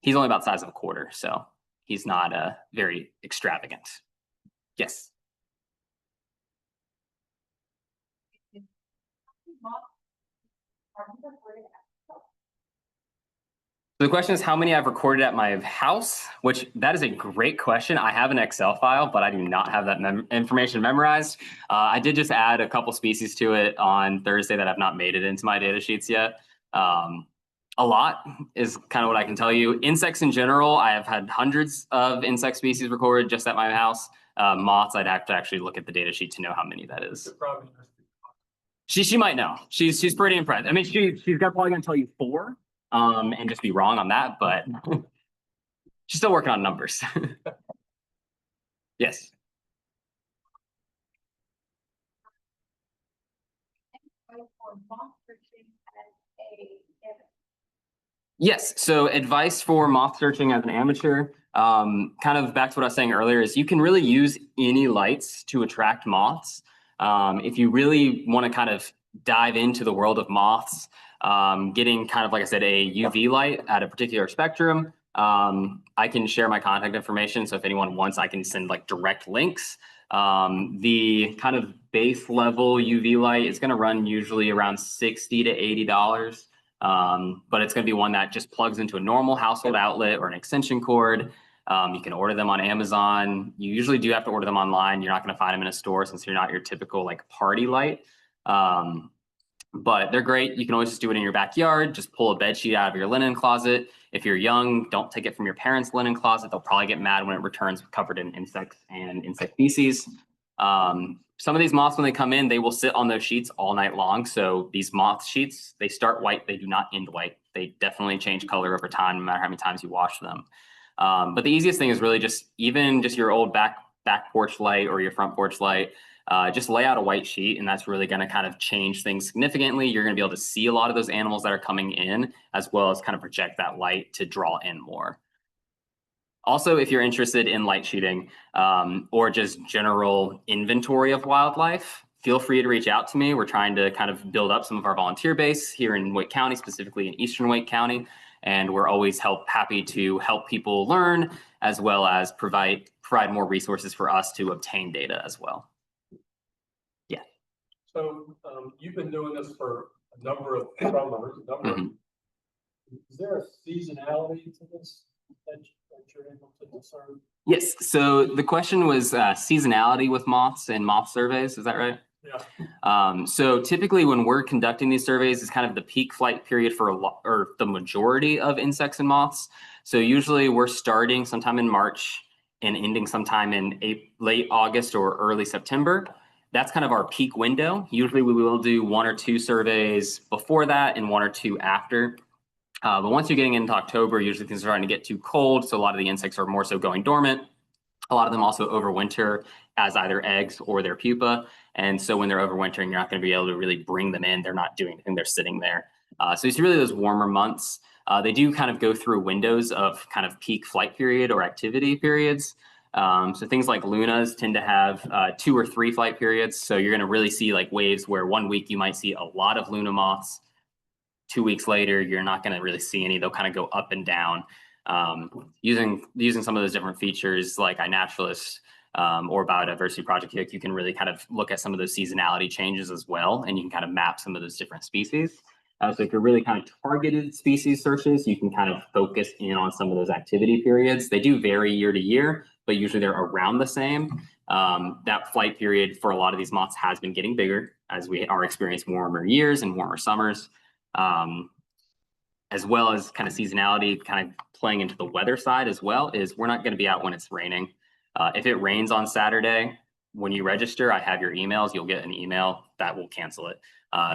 He's only about the size of a quarter, so he's not very extravagant. Yes. So the question is how many I've recorded at my house, which that is a great question. I have an Excel file, but I do not have that information memorized. I did just add a couple species to it on Thursday that have not made it into my data sheets yet. A lot is kind of what I can tell you. Insects in general, I have had hundreds of insect species recorded just at my house. Moths, I'd have to actually look at the data sheet to know how many that is. She might know. She's pretty impressed. I mean, she's probably gonna tell you 4. And just be wrong on that, but she's still working on numbers. Yes. Yes, so advice for moth searching as an amateur, kind of back to what I was saying earlier, is you can really use any lights to attract moths. If you really want to kind of dive into the world of moths, getting kind of, like I said, a UV light at a particular spectrum. I can share my contact information. So if anyone wants, I can send like direct links. The kind of base level UV light is going to run usually around $60 to $80. But it's going to be one that just plugs into a normal household outlet or an extension cord. You can order them on Amazon. You usually do have to order them online. You're not going to find them in a store since you're not your typical like party light. But they're great. You can always just do it in your backyard. Just pull a bed sheet out of your linen closet. If you're young, don't take it from your parents' linen closet. They'll probably get mad when it returns covered in insects and insect feces. Some of these moths, when they come in, they will sit on those sheets all night long. So these moth sheets, they start white. They do not end white. They definitely change color over time, no matter how many times you wash them. But the easiest thing is really just even just your old back porch light or your front porch light. Just lay out a white sheet, and that's really going to kind of change things significantly. You're going to be able to see a lot of those animals that are coming in, as well as kind of project that light to draw in more. Also, if you're interested in light sheeting or just general inventory of wildlife, feel free to reach out to me. We're trying to kind of build up some of our volunteer base here in Wake County, specifically in Eastern Wake County. And we're always happy to help people learn, as well as provide more resources for us to obtain data as well. So you've been doing this for a number of summers. Is there a seasonality to this that you're able to discern? Yes. So the question was seasonality with moths and moth surveys. Is that right? Yeah. So typically when we're conducting these surveys is kind of the peak flight period for or the majority of insects and moths. So usually we're starting sometime in March and ending sometime in late August or early September. That's kind of our peak window. Usually we will do 1 or 2 surveys before that and 1 or 2 after. But once you're getting into October, usually things are starting to get too cold. So a lot of the insects are more so going dormant. A lot of them also overwinter as either eggs or their pupa. And so when they're overwintering, you're not going to be able to really bring them in. They're not doing anything. They're sitting there. So it's really those warmer months. They do kind of go through windows of kind of peak flight period or activity periods. So things like Lunas tend to have 2 or 3 flight periods. So you're going to really see like waves where 1 week you might see a lot of Luna moths. 2 weeks later, you're not going to really see any. They'll kind of go up and down. Using some of those different features like iNaturalist or Biodiversity Project, you can really kind of look at some of those seasonality changes as well, and you can kind of map some of those different species. So if you're really kind of targeted species searches, you can kind of focus in on some of those activity periods. They do vary year to year, but usually they're around the same. That flight period for a lot of these moths has been getting bigger as we are experiencing warmer years and warmer summers, as well as kind of seasonality kind of playing into the weather side as well. Is we're not going to be out when it's raining. If it rains on Saturday, when you register, I have your emails. You'll get an email that will cancel it.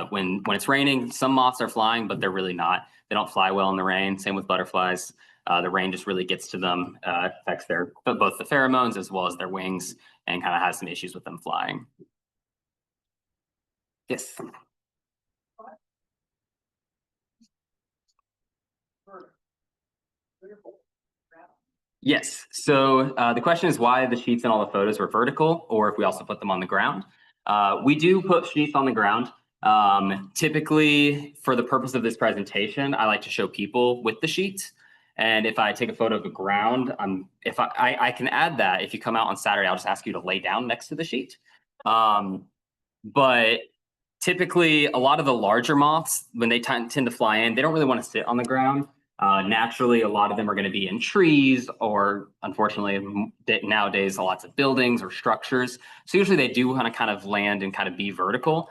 When it's raining, some moths are flying, but they're really not. They don't fly well in the rain. Same with butterflies. The rain just really gets to them, affects both the pheromones as well as their wings, and kind of has some issues with them flying. Yes. Yes. So the question is why the sheets and all the photos were vertical, or if we also put them on the ground. We do put sheets on the ground. Typically, for the purpose of this presentation, I like to show people with the sheets. And if I take a photo of the ground, if I can add that. If you come out on Saturday, I'll just ask you to lay down next to the sheet. But typically, a lot of the larger moths, when they tend to fly in, they don't really want to sit on the ground. Naturally, a lot of them are going to be in trees, or unfortunately, nowadays, lots of buildings or structures. So usually they do want to kind of land and kind of be vertical.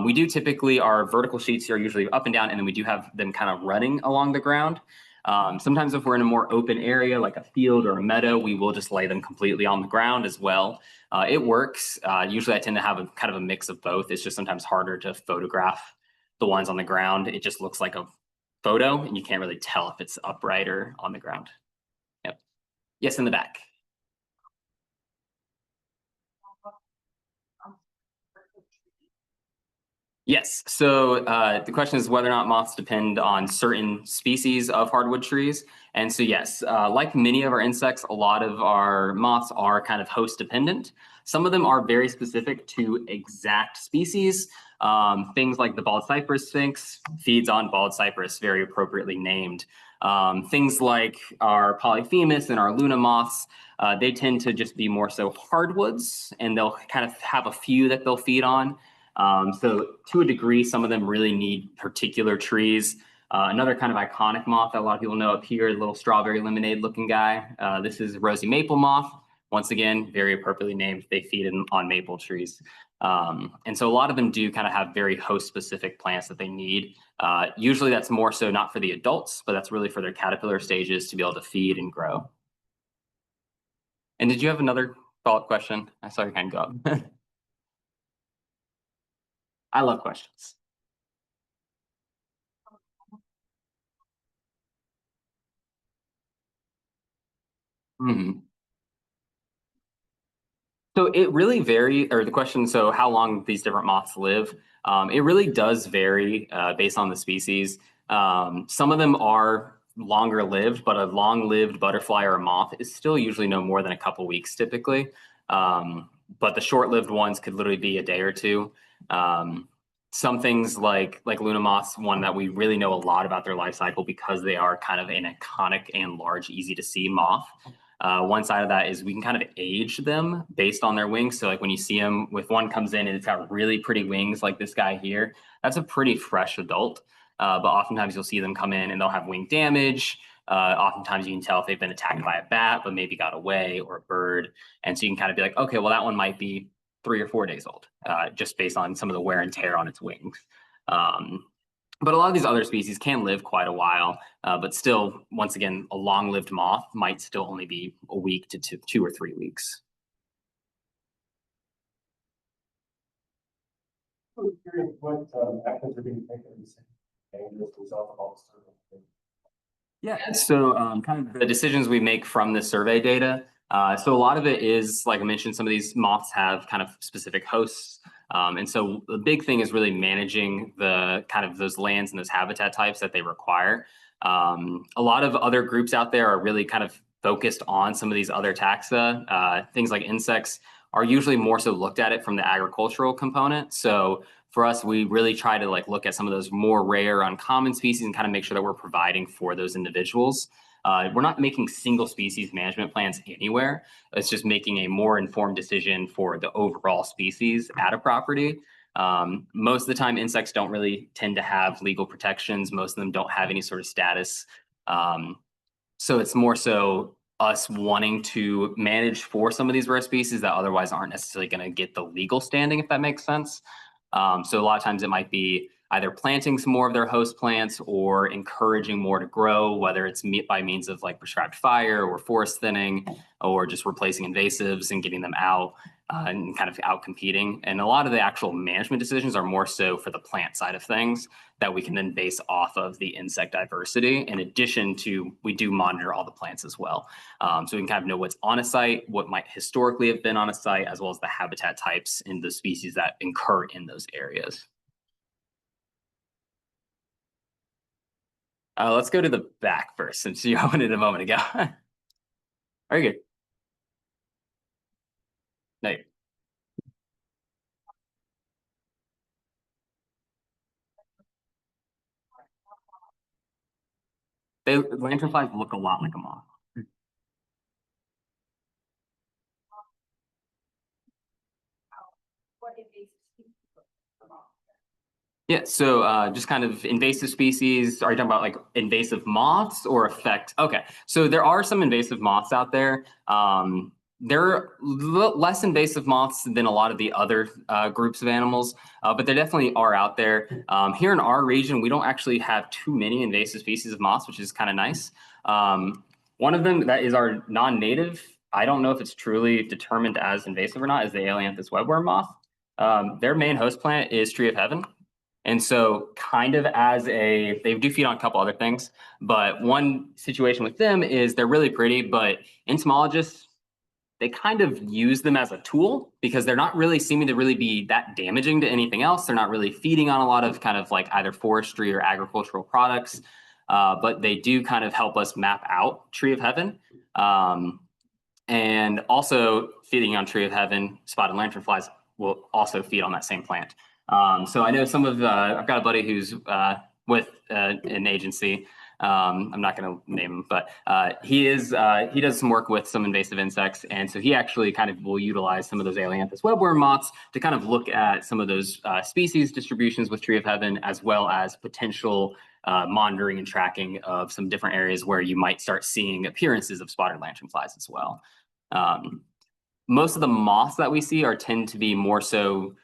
We do typically, our vertical sheets are usually up and down, and then we do have them kind of running along the ground. Sometimes if we're in a more open area, like a field or a meadow, we will just lay them completely on the ground as well. It works. Usually I tend to have a kind of a mix of both. It's just sometimes harder to photograph the ones on the ground. It just looks like a photo and you can't really tell if it's upright or on the ground. Yep. Yes, in the back. Yes. So the question is whether or not moths depend on certain species of hardwood trees. And so, yes, like many of our insects, a lot of our moths are kind of host dependent. Some of them are very specific to exact species. Things like the bald cypress sphinx feeds on bald cypress, very appropriately named. Things like our polyphemus and our luna moths, they tend to just be more so hardwoods, and they'll kind of have a few that they'll feed on. So to a degree, some of them really need particular trees. Another kind of iconic moth that a lot of people know up here, a little strawberry lemonade looking guy. This is rosy maple moth. Once again, very appropriately named. They feed on maple trees. And so a lot of them do kind of have very host specific plants that they need. Usually that's more so not for the adults, but that's really for their caterpillar stages to be able to feed and grow. And did you have another follow-up question? I saw your hand go up. I love questions. Mhm. So it really varies, or the question, so how long these different moths live, it really does vary based on the species. Some of them are longer lived, but a long-lived butterfly or a moth is still usually no more than a couple weeks typically. But the short-lived ones could literally be a day or two. Some things like Luna moths, one that we really know a lot about their life cycle because they are kind of an iconic and large, easy to see moth. One side of that is we can kind of age them based on their wings. So like when you see them, if one comes in and it's got really pretty wings like this guy here, that's a pretty fresh adult. But oftentimes you'll see them come in and they'll have wing damage. Oftentimes you can tell if they've been attacked by a bat, but maybe got away, or a bird. And so you can kind of be like, okay, well, that one might be 3 or 4 days old, just based on some of the wear and tear on its wings. But a lot of these other species can live quite a while, but still, once again, a long-lived moth might still only be a week to 2 or 3 weeks. I'm curious what actions are being taken as a result of all the survey. Yeah, so kind of the decisions we make from the survey data. So a lot of it is, like I mentioned, some of these moths have kind of specific hosts. And so the big thing is really managing the kind of those lands and those habitat types that they require. A lot of other groups out there are really kind of focused on some of these other taxa. Things like insects are usually more so looked at it from the agricultural component. So for us, we really try to look at some of those more rare, uncommon species and kind of make sure that we're providing for those individuals. We're not making single species management plans anywhere. It's just making a more informed decision for the overall species at a property. Most of the time, insects don't really tend to have legal protections. Most of them don't have any sort of status. So it's more so us wanting to manage for some of these rare species that otherwise aren't necessarily going to get the legal standing, if that makes sense. So a lot of times it might be either planting some more of their host plants or encouraging more to grow, whether it's by means of prescribed fire or forest thinning, or just replacing invasives and getting them out. and kind of out competing. And a lot of the actual management decisions are more so for the plant side of things that we can then base off of the insect diversity. In addition to, we do monitor all the plants as well. So we can kind of know what's on a site, what might historically have been on a site, as well as the habitat types and the species that occur in those areas. Let's go to the back first, since you opened it a moment ago. Very good. No. Lanternflies look a lot like a moth. Yeah, so just kind of invasive species. Are you talking about like invasive moths or affect? Okay, so there are some invasive moths out there. They're less invasive moths than a lot of the other groups of animals, but they definitely are out there. Here in our region, we don't actually have too many invasive species of moths, which is kind of nice. One of them that is our non-native, I don't know if it's truly determined as invasive or not, is the Ailanthus webworm moth. Their main host plant is tree of heaven. And so kind of as they do feed on a couple other things, but one situation with them is they're really pretty, but entomologists, they kind of use them as a tool because they're not really seeming to really be that damaging to anything else. They're not really feeding on a lot of kind of like either forestry or agricultural products, but they do kind of help us map out tree of heaven. And also feeding on tree of heaven, spotted lanternflies will also feed on that same plant. So I know some of I've got a buddy who's with an agency. I'm not going to name him, but he does some work with some invasive insects, and so he actually kind of will utilize some of those Ailanthus webworm moths to kind of look at some of those species distributions with tree of heaven, as well as potential monitoring and tracking of some different areas where you might start seeing appearances of spotted lanternflies as well. Most of the moths that we see tend to be more so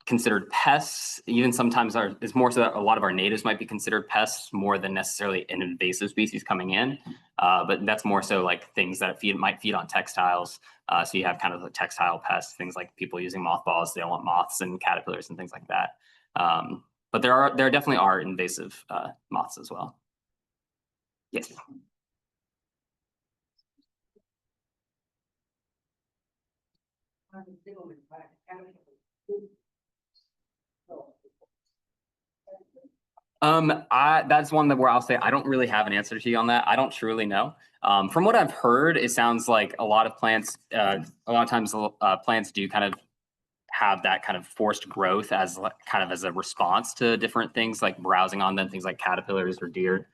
considered pests. Even sometimes it's more so that a lot of our natives might be considered pests more than necessarily an invasive species coming in. But that's more so like things that might feed on textiles. So you have kind of the textile pests, things like people using mothballs. They don't want moths and caterpillars and things like that. But there definitely are invasive moths as well. Yes. That's one where I'll say I don't really have an answer to you on that. I don't truly know. From what I've heard, it sounds like a lot of plants, a lot of times plants do kind of have that kind of forced growth as kind of as a response to different things like browsing on them, things like caterpillars or deer.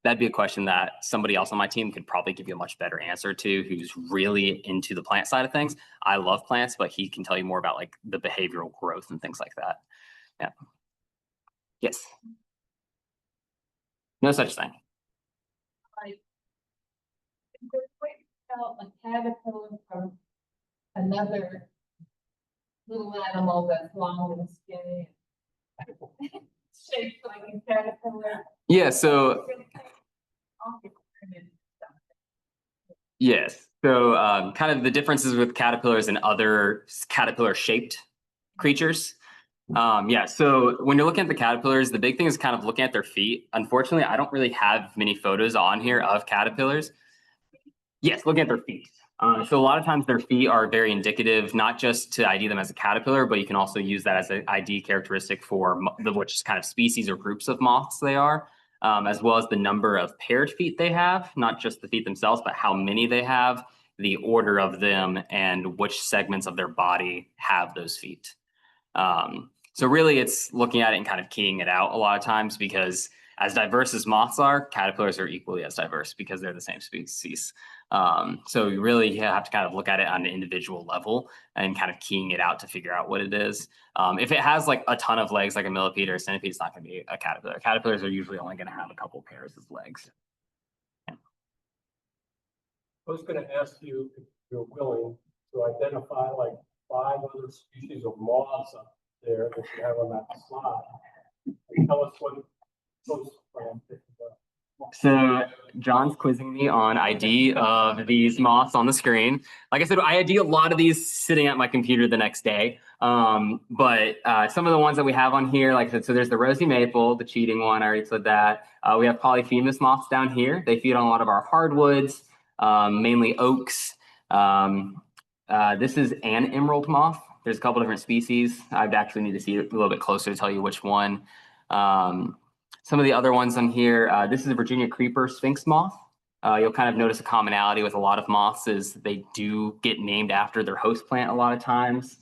That'd be a question that somebody else on my team could probably give you a much better answer to, who's really into the plant side of things. I love plants, but he can tell you more about like the behavioral growth and things like that. Yeah. Yes. No such thing. Like, is there a way to tell a caterpillar from another little animal that's long and skinny, shaped like a caterpillar? Yeah, so yes. So kind of the differences with caterpillars and other caterpillar-shaped creatures. Yeah, so when you're looking at the caterpillars, the big thing is kind of looking at their feet. Unfortunately, I don't really have many photos on here of caterpillars. Yes, looking at their feet. So a lot of times their feet are very indicative, not just to ID them as a caterpillar, but you can also use that as an ID characteristic for which kind of species or groups of moths they are, as well as the number of paired feet they have, not just the feet themselves, but how many they have, the order of them, and which segments of their body have those feet. So really it's looking at it and kind of keying it out a lot of times, because as diverse as moths are, caterpillars are equally as diverse because they're the same species. So you really have to kind of look at it on an individual level and kind of keying it out to figure out what it is. If it has like a ton of legs like a millipede or a centipede, it's not going to be a caterpillar. Caterpillars are usually only going to have a couple pairs of legs. Yeah. I was going to ask you if you're willing to identify like 5 other species of moths up there that you have on that slide. And tell us what those plants are. So John's quizzing me on ID of these moths on the screen. Like I said, I ID a lot of these sitting at my computer the next day. But some of the ones that we have on here, like I said, so there's the rosy maple, the cheating one. I already said that. We have polyphemus moths down here. They feed on a lot of our hardwoods, mainly oaks. This is an emerald moth. There's a couple different species. I'd actually need to see it a little bit closer to tell you which one. Some of the other ones on here, this is a Virginia creeper sphinx moth. You'll kind of notice a commonality with a lot of moths is they do get named after their host plant a lot of times.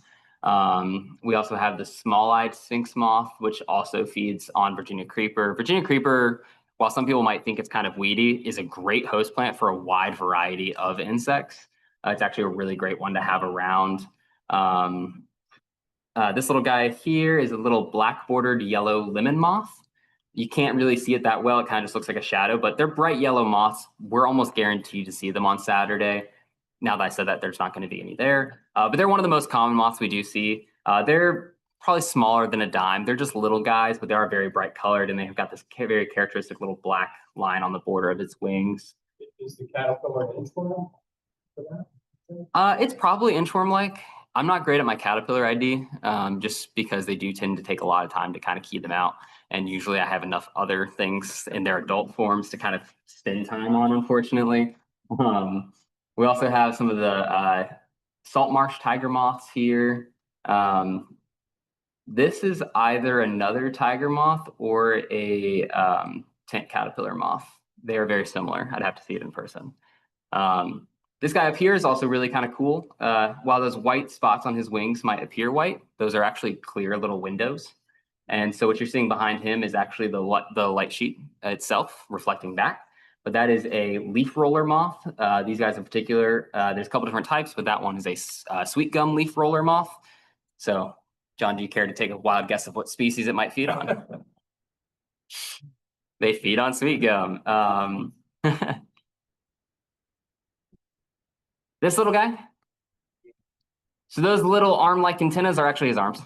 We also have the small-eyed sphinx moth, which also feeds on Virginia creeper. Virginia creeper, while some people might think it's kind of weedy, is a great host plant for a wide variety of insects. It's actually a really great one to have around. This little guy here is a little black-bordered yellow lemon moth. You can't really see it that well. It kind of just looks like a shadow, but they're bright yellow moths. We're almost guaranteed to see them on Saturday. Now that I said that, there's not going to be any there. But they're one of the most common moths we do see. They're probably smaller than a dime. They're just little guys, but they are very bright colored, and they've got this very characteristic little black line on the border of its wings. Is the caterpillar an inchworm for that? It's probably inchworm-like. I'm not great at my caterpillar ID, just because they do tend to take a lot of time to kind of key them out. And usually I have enough other things in their adult forms to kind of spend time on, unfortunately. We also have some of the salt marsh tiger moths here. This is either another tiger moth or a tent caterpillar moth. They are very similar. I'd have to see it in person. This guy up here is also really kind of cool. While those white spots on his wings might appear white, those are actually clear little windows. And so what you're seeing behind him is actually the light sheet itself reflecting back. But that is a leaf roller moth. These guys in particular, there's a couple different types, but that one is a sweet gum leaf roller moth. So, John, do you care to take a wild guess of what species it might feed on? They feed on sweet gum. This little guy. So those little arm-like antennas are actually his arms.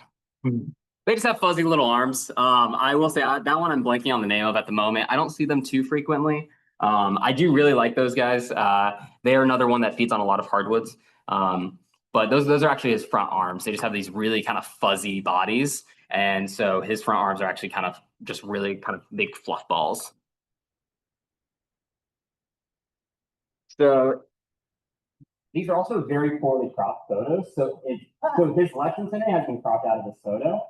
They just have fuzzy little arms. I will say that one I'm blanking on the name of at the moment. I don't see them too frequently. I do really like those guys. They are another one that feeds on a lot of hardwoods. But those are actually his front arms. They just have these really kind of fuzzy bodies. And so his front arms are actually kind of just really kind of big fluff balls. So these are also very poorly cropped photos. So his left antenna has been cropped out of this photo.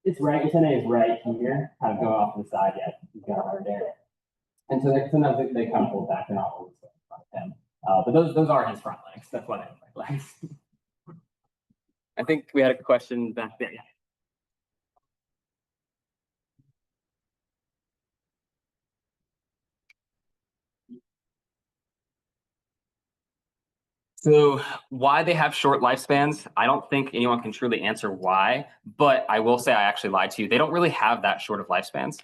Its right antenna is right here, kind of going off to the side. Yeah, he's got it right there. And so sometimes they kind of pull back and not always in front of him. But those are his front legs. That's why they look like legs. I think we had a question back there. Yeah. So why they have short lifespans, I don't think anyone can truly answer why, but I will say I actually lied to you. They don't really have that short of lifespans.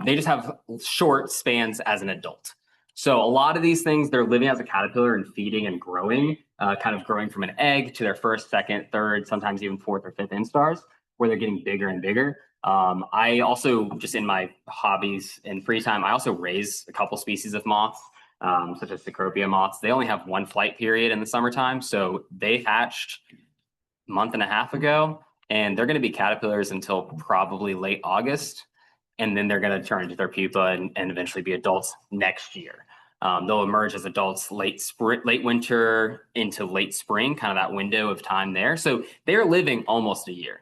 They just have short spans as an adult. So a lot of these things, they're living as a caterpillar and feeding and growing, kind of growing from an egg to their first, second, third, sometimes even fourth or fifth instars, where they're getting bigger and bigger. I also, just in my hobbies and free time, I also raise a couple species of moths. Such as Cecropia moths. They only have one flight period in the summertime. So they hatched a month and a half ago, and they're going to be caterpillars until probably late August. And then they're going to turn into their pupa and eventually be adults next year. They'll emerge as adults late winter into late spring, kind of that window of time there. So they're living almost a year,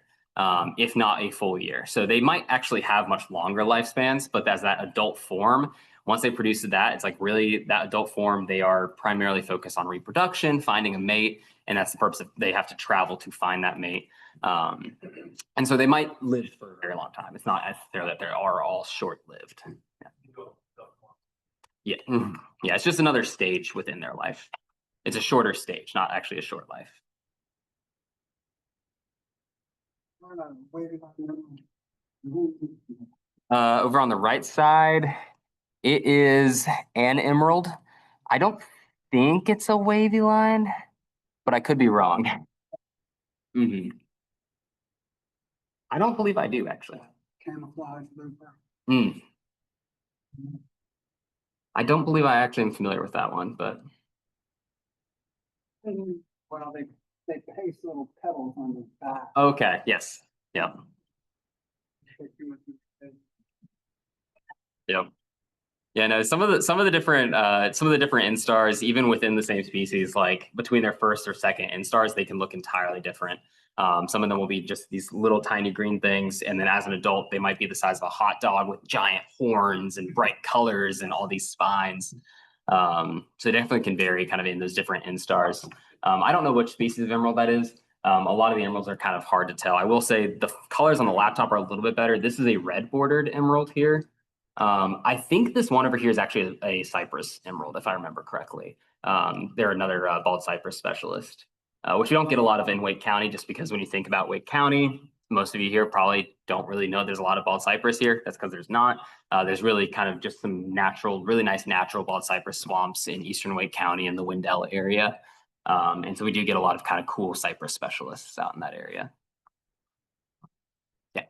if not a full year. So they might actually have much longer lifespans, but as that adult form, once they produce that, it's like really that adult form, they are primarily focused on reproduction, finding a mate, and that's the purpose of they have to travel to find that mate. And so they might live for a very long time. It's not necessarily that they are all short-lived. Yeah. Yeah, it's just another stage within their life. It's a shorter stage, not actually a short life. Over on the right side, it is an emerald. I don't think it's a wavy line, but I could be wrong. I don't believe I do, actually. Camouflage looper. I don't believe I actually am familiar with that one, but Well, they paste little petals on the back. okay, yes, yep, yep. Yeah, no, some of the different instars, even within the same species, like between their first or second instars, they can look entirely different. Some of them will be just these little tiny green things, and then as an adult, they might be the size of a hot dog with giant horns and bright colors and all these spines. So it definitely can vary kind of in those different instars. I don't know which species of emerald that is. A lot of the emeralds are kind of hard to tell. I will say the colors on the laptop are a little bit better. This is a red bordered emerald here. I think this one over here is actually a cypress emerald, if I remember correctly. They're another bald cypress specialist, which we don't get a lot of in Wake County, just because when you think about Wake County, most of you here probably don't really know there's a lot of bald cypress here. That's because there's not. There's really kind of just some natural, really nice natural bald cypress swamps in eastern Wake County and the Wendell area. And so we do get a lot of kind of cool cypress specialists out in that area. Yeah.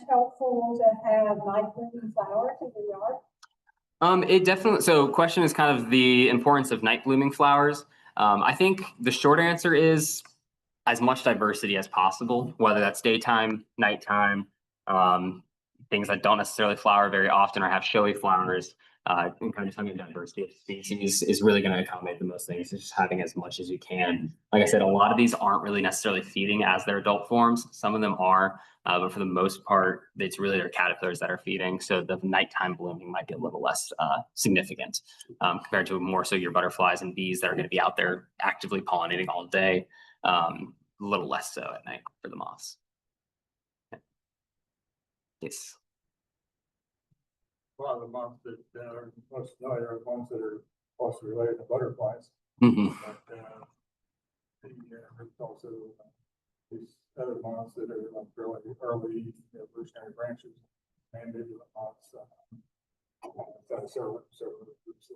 Helpful to have night blooming flowers in the yard? It definitely, so question is kind of the importance of night blooming flowers. I think the short answer is as much diversity as possible, whether that's daytime, nighttime, things that don't necessarily flower very often or have showy flowers. And kind of having diversity of species is really going to accommodate the most things. It's just having as much as you can. Like I said, a lot of these aren't really necessarily feeding as their adult forms. Some of them are, but for the most part, it's really their caterpillars that are feeding. So the nighttime blooming might be a little less significant compared to more so your butterflies and bees that are going to be out there actively pollinating all day. A little less so at night for the moths. Yes. A lot of the moths that are most familiar are ones that are closely related to butterflies. Mm-hmm. But there's also these other moths that are like really early evolutionary branches, and maybe the moths that are several groups.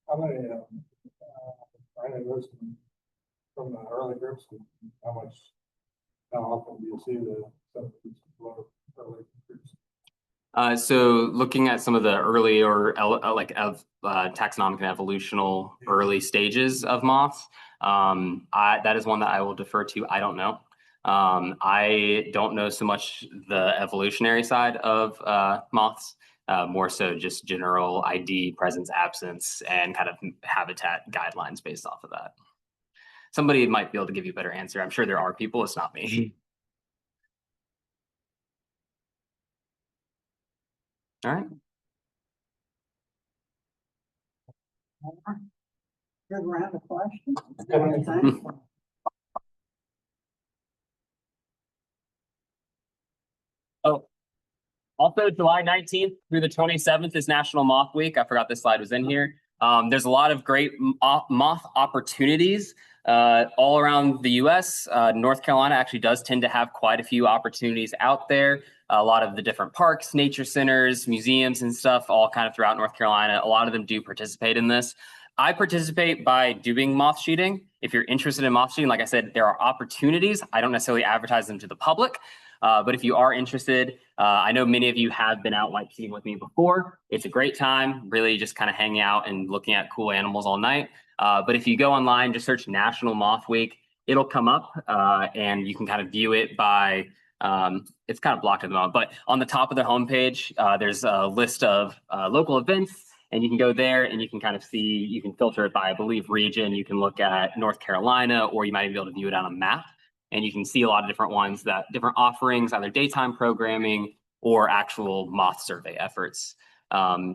How many are any of those from the early groups? How often do you see some of these early groups? So looking at some of the early or taxonomic and evolutional early stages of moths, that is one that I will defer to. I don't know. I don't know so much the evolutionary side of moths, more so just general ID, presence, absence, and kind of habitat guidelines based off of that. Somebody might be able to give you a better answer. I'm sure there are people, it's not me. All right. Good round of questions. Oh, also July 19th through the 27th is National Moth Week. I forgot this slide was in here. There's a lot of great moth opportunities all around the US. North Carolina actually does tend to have quite a few opportunities out there. A lot of the different parks, nature centers, museums and stuff all kind of throughout North Carolina. A lot of them do participate in this. I participate by doing moth shooting. If you're interested in moth shooting, like I said, there are opportunities. I don't necessarily advertise them to the public. But if you are interested, I know many of you have been out white shooting with me before. It's a great time, really just kind of hanging out and looking at cool animals all night. But if you go online, just search National Moth Week, it'll come up and you can kind of view it by, it's kind of blocked at the moment, but on the top of the homepage, there's a list of local events. And you can go there and you can kind of see, you can filter it by, I believe, region. You can look at North Carolina, or you might be able to view it on a map. And you can see a lot of different ones, that different offerings, either daytime programming or actual moth survey efforts. I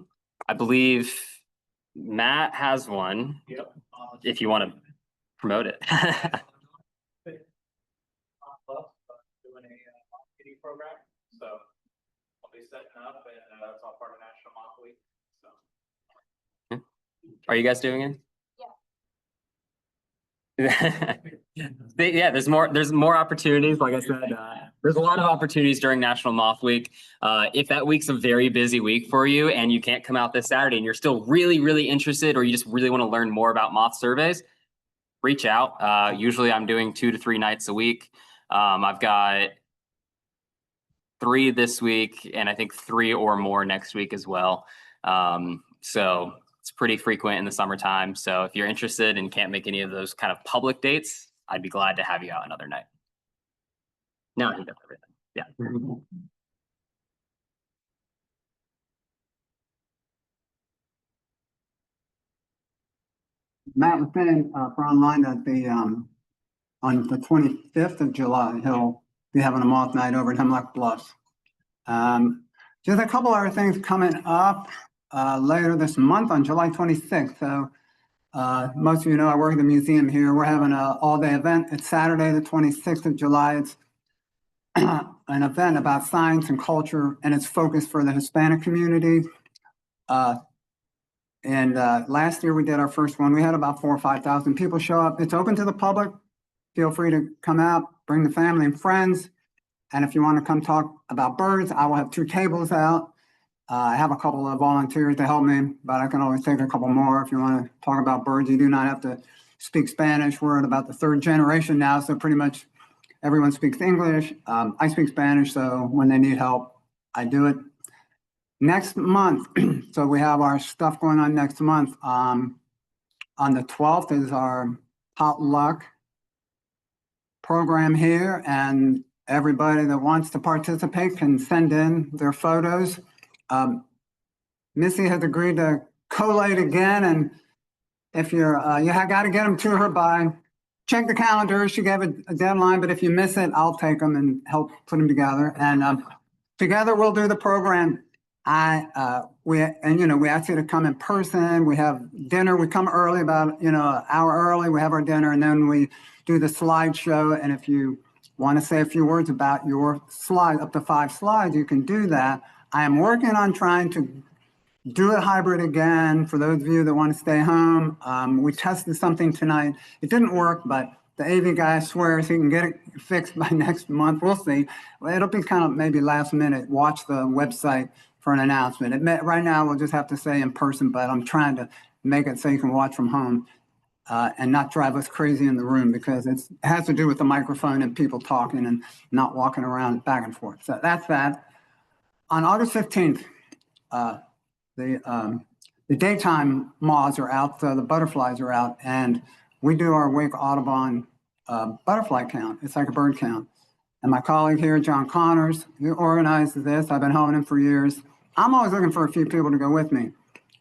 believe Matt has one. Yep. If you want to promote it. Doing a kitty program, so I'll be setting up, and it's all part of National Moth Week. So, Are you guys doing it? Yeah. Yeah, there's more opportunities. Like I said, there's a lot of opportunities during National Moth Week. If that week's a very busy week for you and you can't come out this Saturday and you're still really, really interested, or you just really want to learn more about moth surveys, reach out. Usually I'm doing 2 to 3 nights a week. I've got 3 this week, and I think 3 or more next week as well. So it's pretty frequent in the summertime. So if you're interested and can't make any of those kind of public dates, I'd be glad to have you out another night. No, he does everything. Yeah. Matt was saying for online that on the 25th of July, he'll be having a moth night over at Hemlock Bluffs. Just a couple other things coming up later this month on July 26th. So most of you know I work at the museum here. We're having an all-day event. It's Saturday, the 26th of July. It's an event about science and culture, and it's focused for the Hispanic community. And last year we did our first one. We had about 4,000 or 5,000 people show up. It's open to the public. Feel free to come out, bring the family and friends. And if you want to come talk about birds, I will have 2 tables out. I have a couple of volunteers to help me, but I can always take a couple more if you want to talk about birds. You do not have to speak Spanish. We're at about the 3rd generation now, so pretty much everyone speaks English. I speak Spanish, so when they need help, I do it. Next month, so we have our stuff going on next month. On the 12th is our potluck program here, and everybody that wants to participate can send in their photos. Missy has agreed to collate again, and if you're, you got to get them to her by, check the calendar. She gave a deadline, but if you miss it, I'll take them and help put them together. And together we'll do the program. We ask you to come in person. We have dinner. We come early, about an hour early. We have our dinner, and then we do the slideshow. And if you want to say a few words about your slide, up to 5 slides, you can do that. I am working on trying to do it hybrid again for those of you that want to stay home. We tested something tonight. It didn't work, but the AV guy swears he can get it fixed by next month. We'll see. It'll be kind of maybe last minute. Watch the website for an announcement. Right now, we'll just have to say in person, but I'm trying to make it so you can watch from home and not drive us crazy in the room, because it has to do with the microphone and people talking and not walking around back and forth. So that's that. On August 15th, the daytime moths are out, the butterflies are out, and we do our Wake Audubon butterfly count. It's like a bird count. And my colleague here, John Connors, who organizes this, I've been helping him for years. I'm always looking for a few people to go with me.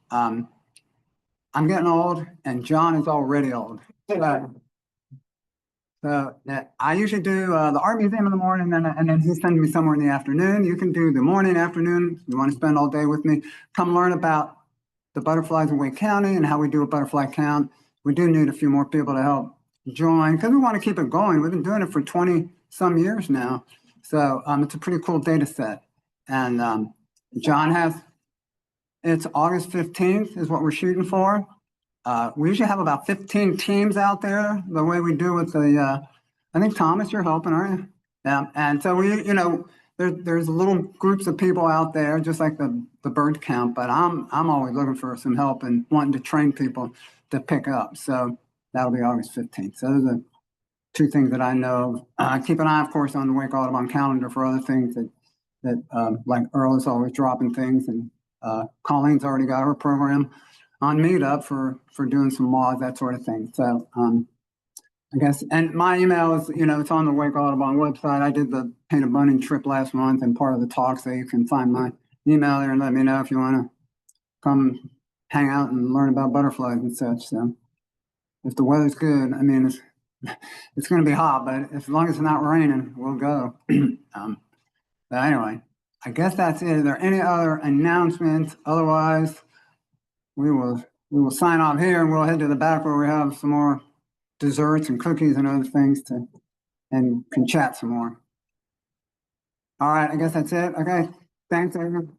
I'm getting old, and John is already old. So I usually do the art museum in the morning, and then he sends me somewhere in the afternoon. You can do the morning, afternoon. You want to spend all day with me, come learn about the butterflies in Wake County and how we do a butterfly count. We do need a few more people to help join, because we want to keep it going. We've been doing it for 20 some years now. So it's a pretty cool data set. And John it's August 15th is what we're shooting for. We usually have about 15 teams out there, the way we do with I think Thomas, you're helping, aren't you? Yeah. And so there's little groups of people out there, just like the bird count, but I'm always looking for some help and wanting to train people to pick up. So that'll be August 15th. So those are 2 things that I know. Keep an eye, of course, on the Wake Audubon calendar for other things that like Earl is always dropping things, and Colleen's already got her program on Meetup for doing some moths, that sort of thing. So I guess, and my email is, it's on the Wake Audubon website. I did the painted bunny trip last month and part of the talk, so you can find my email there and let me know if you want to come hang out and learn about butterflies and such. So if the weather's good, I mean, it's going to be hot, but as long as it's not raining, we'll go. But anyway, I guess that's it. Are there any other announcements? Otherwise, we will sign off here, and we'll head to the back where we have some more desserts and cookies and other things and can chat some more. All right, I guess that's it. Okay, thanks, everyone.